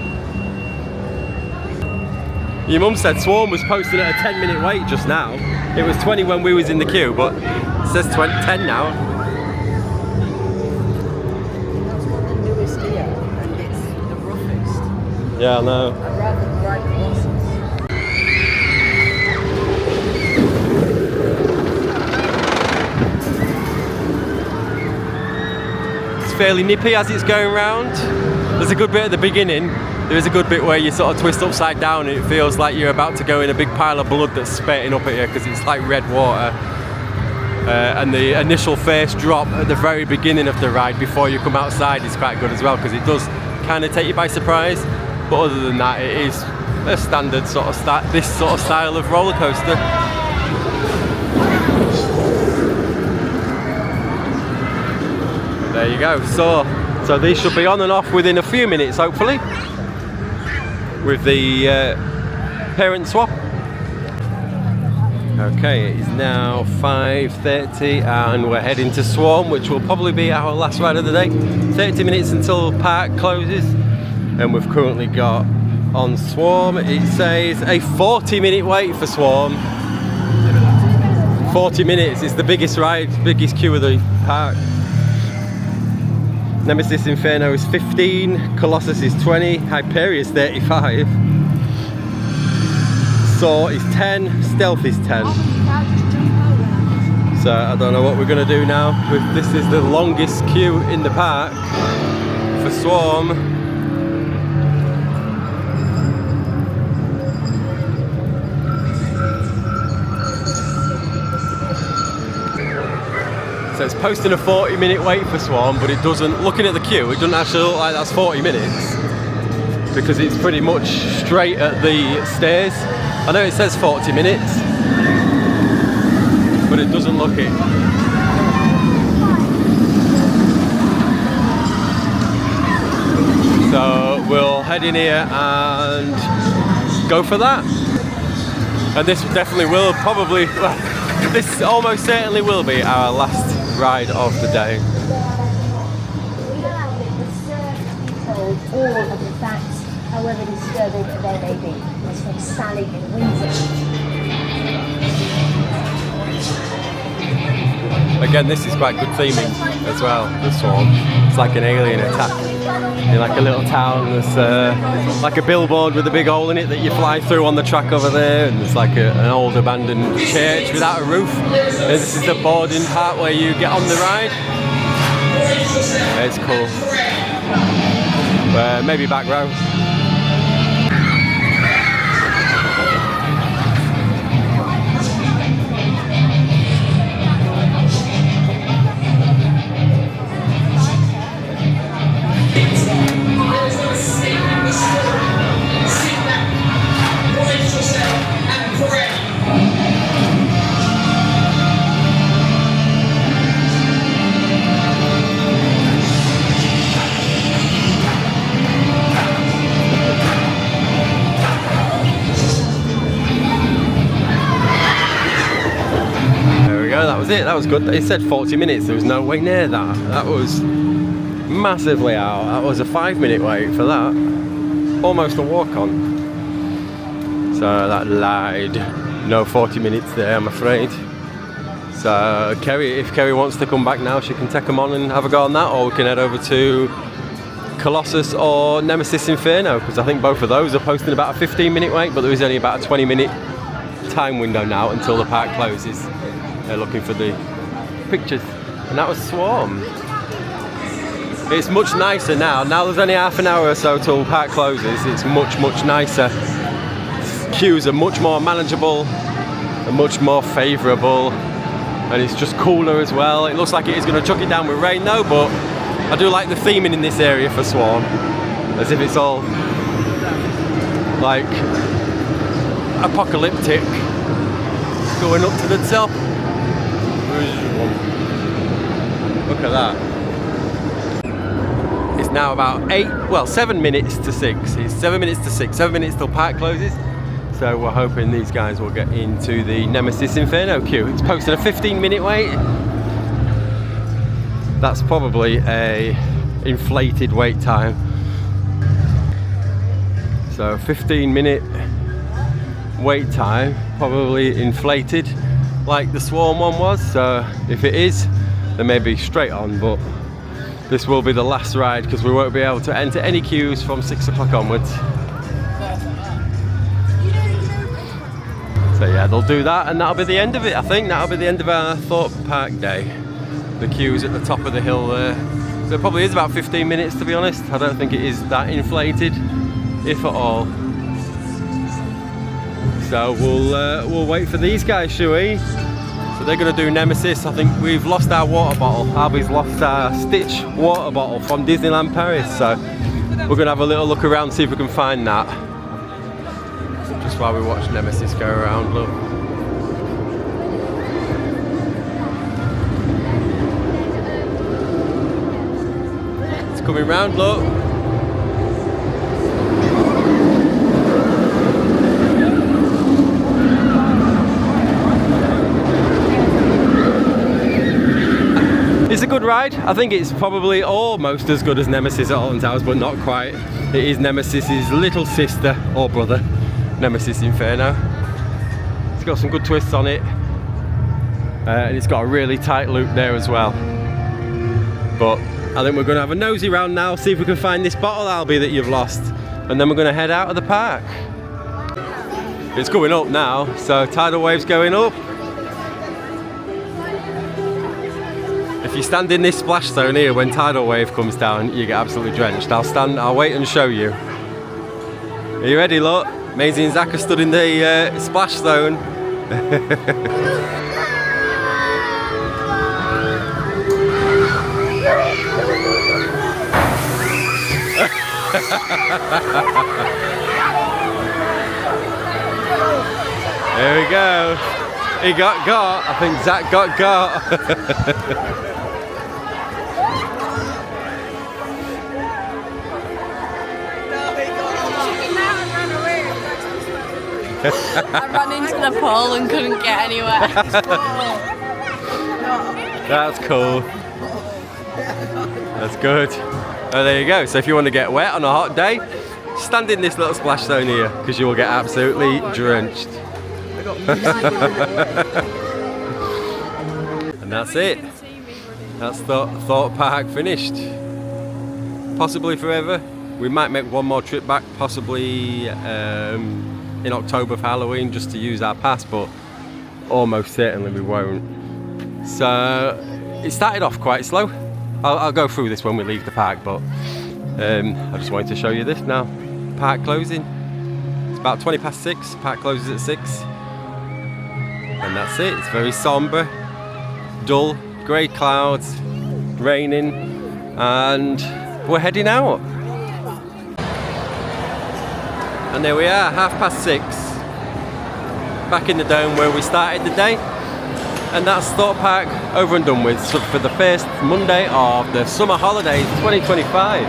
Your mum said Swarm was posted at a 10-minute wait just now. It was 20 when we was in the queue, but it says 10 now. That's one of the newest here, and it's the roughest. Yeah, I know. I'd rather bright blossoms. Fairly nippy as it's going round. There's a good bit at the beginning. There is a good bit where you sort of twist upside down and it feels like you're about to go in a big pile of blood that's spurting up at you because it's like red water. And the initial face drop at the very beginning of the ride before you come outside is quite good as well, because it does kind of take you by surprise. But other than that, it is a standard sort of this sort of style of roller coaster. There you go. So these should be on and off within a few minutes, hopefully, with the parent swap. Okay, it is now 5:30 and we're heading to Swarm, which will probably be our last ride of the day. 30 minutes until the park closes, and we've currently got on Swarm, it says a 40-minute wait for Swarm. 40 minutes, it's the biggest ride, biggest queue of the park. Nemesis Inferno is 15, Colossus is 20, Hyperia is 35, Saw is 10, Stealth is 10. So I don't know what we're going to do now. This is the longest queue in the park for Swarm. So it's posting a 40-minute wait for Swarm, but it doesn't, looking at the queue, it doesn't actually look like that's 40 minutes because it's pretty much straight at the stairs. I know it says 40 minutes, but it doesn't look it. So we'll head in here and go for that. And this definitely will probably, well, this almost certainly will be our last ride of the day. Told all of the facts, however disturbing they may be. It's from Sally in Windsor. Again, this is quite good theming as well, the Swarm. It's like an alien attack in like a little town. There's like a billboard with a big hole in it that you fly through on the track over there, and there's like an old abandoned church without a roof. And this is the boarding part where you get on the ride. It's cool. Maybe back row. was it. That was good. It said 40 minutes. There was no way near that. That was massively out. That was a 5-minute wait for that. Almost a walk on. So that lied. No 40 minutes there, I'm afraid. So Kerry, if Kerry wants to come back now, she can take them on and have a go on that, or we can head over to Colossus or Nemesis Inferno, because I think both of those are posting about a 15-minute wait, but there is only about a 20-minute time window now until the park closes. They're looking for the pictures. And that was Swarm. It's much nicer now. Now there's only half an hour or so till the park closes. It's much, much nicer. Queues are much more manageable and much more favourable, and it's just cooler as well. It looks like it is going to chuck it down with rain though, but I do like the theming in this area for Swarm, as if it's all like apocalyptic, going up to the top. Look at that. It's now about 7 minutes to 6. It's 7 minutes to 6, 7 minutes till park closes. So we're hoping these guys will get into the Nemesis Inferno queue. It's posted a 15-minute wait. That's probably a inflated wait time. So 15-minute wait time, probably inflated like the Swarm one was. So if it is, then maybe straight on, but this will be the last ride because we won't be able to enter any queues from 6 o'clock onwards. So yeah, they'll do that and that'll be the end of it. I think that'll be the end of our Thorpe Park day. The queue's at the top of the hill there. So it probably is about 15 minutes, to be honest. I don't think it is that inflated, if at all. So we'll wait for these guys, shall we? So they're going to do Nemesis. I think we've lost our water bottle. Albie's lost our Stitch water bottle from Disneyland Paris. So we're going to have a little look around, see if we can find that. Just while we watch Nemesis go around, look. It's coming round, look. It's a good ride. I think it's probably almost as good as Nemesis at Alton Towers, but not quite. It is Nemesis's little sister or brother, Nemesis Inferno. It's got some good twists on it, and it's got a really tight loop there as well. But I think we're going to have a nosy round now, see if we can find this bottle, Albie, that you've lost, and then we're going to head out of the park. It's going up now, so tidal wave's going up. If you stand in this splash zone here when tidal wave comes down, you get absolutely drenched. I'll wait and show you. Are you ready, look? Maisie and Zach are stood in the splash zone. There we go. He got. I think Zach got. I ran into the pole and couldn't get anywhere. That's cool. That's good. Oh, there you go. So if you want to get wet on a hot day, stand in this little splash zone here because you will get absolutely drenched. And that's it. That's Thorpe Park finished. Possibly forever. We might make one more trip back, possibly in October for Halloween, just to use our pass, but almost certainly we won't. So it started off quite slow. I'll go through this when we leave the park, but I just wanted to show you this now. Park closing. It's about 20 past 6. Park closes at 6. And that's it. It's very somber, dull, grey clouds, raining, and we're heading out. And there we are, 6:30, back in the dome where we started the day. And that's Thorpe Park over and done with for the first Monday of the summer holidays 2025.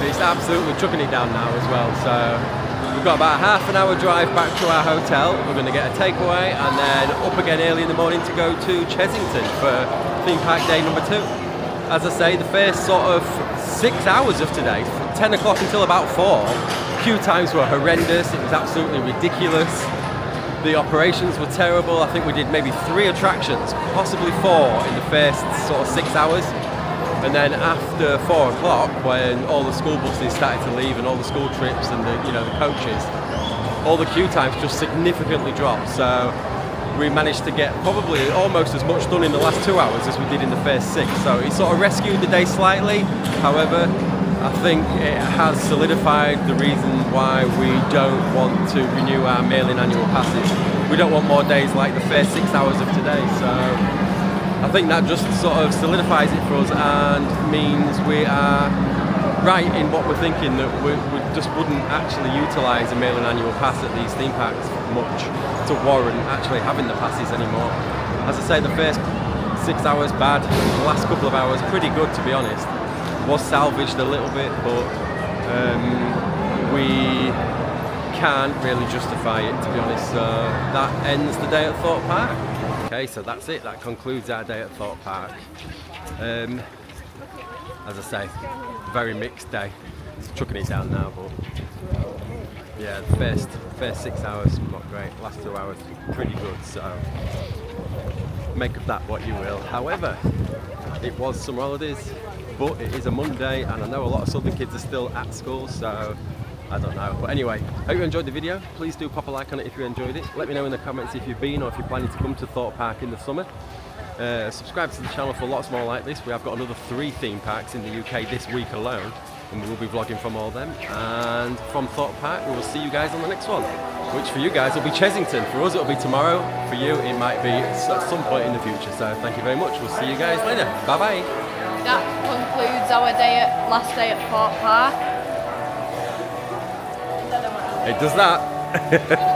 It's absolutely chucking it down now as well, so We've got about a half an hour drive back to our hotel. We're going to get a takeaway and then up again early in the morning to go to Chesington for theme park day number 2. As I say, the first sort of 6 hours of today, from 10 o'clock until about 4, queue times were horrendous. It was absolutely ridiculous. The operations were terrible. I think we did maybe 3 attractions, possibly 4 in the first sort of 6 hours. And then after 4 o'clock, when all the school buses started to leave and all the school trips and the coaches, all the queue times just significantly dropped. So we managed to get probably almost as much done in the last 2 hours as we did in the first 6. So it sort of rescued the day slightly. However, I think it has solidified the reason why we don't want to renew our mail-in annual passes. We don't want more days like the first 6 hours of today. So I think that just sort of solidifies it for us and means we are right in what we're thinking, that we just wouldn't actually utilise a mail-in annual pass at these theme parks much to warrant actually having the passes anymore. As I say, the first 6 hours bad, the last couple of hours pretty good, to be honest. Was salvaged a little bit, but we can't really justify it, to be honest. So that ends the day at Thorpe Park. Okay, so that's it. That concludes our day at Thorpe Park. As I say, very mixed day. It's chucking it down now, but yeah, the first 6 hours not great. Last 2 hours pretty good. So make of that what you will. However, it was summer holidays, but it is a Monday, and I know a lot of southern kids are still at school, so I don't know. But anyway, hope you enjoyed the video. Please do pop a like on it if you enjoyed it. Let me know in the comments if you've been or if you're planning to come to Thorpe Park in the summer. Subscribe to the channel for lots more like this. We have got another 3 theme parks in the UK this week alone, and we will be vlogging from all them. And from Thorpe Park, we will see you guys on the next one, which for you guys will be Chesington. For us, it will be tomorrow. For you, it might be at some point in the future. So thank you very much. We'll see you guys later. Bye bye. That concludes our last day at Thorpe Park. It does that.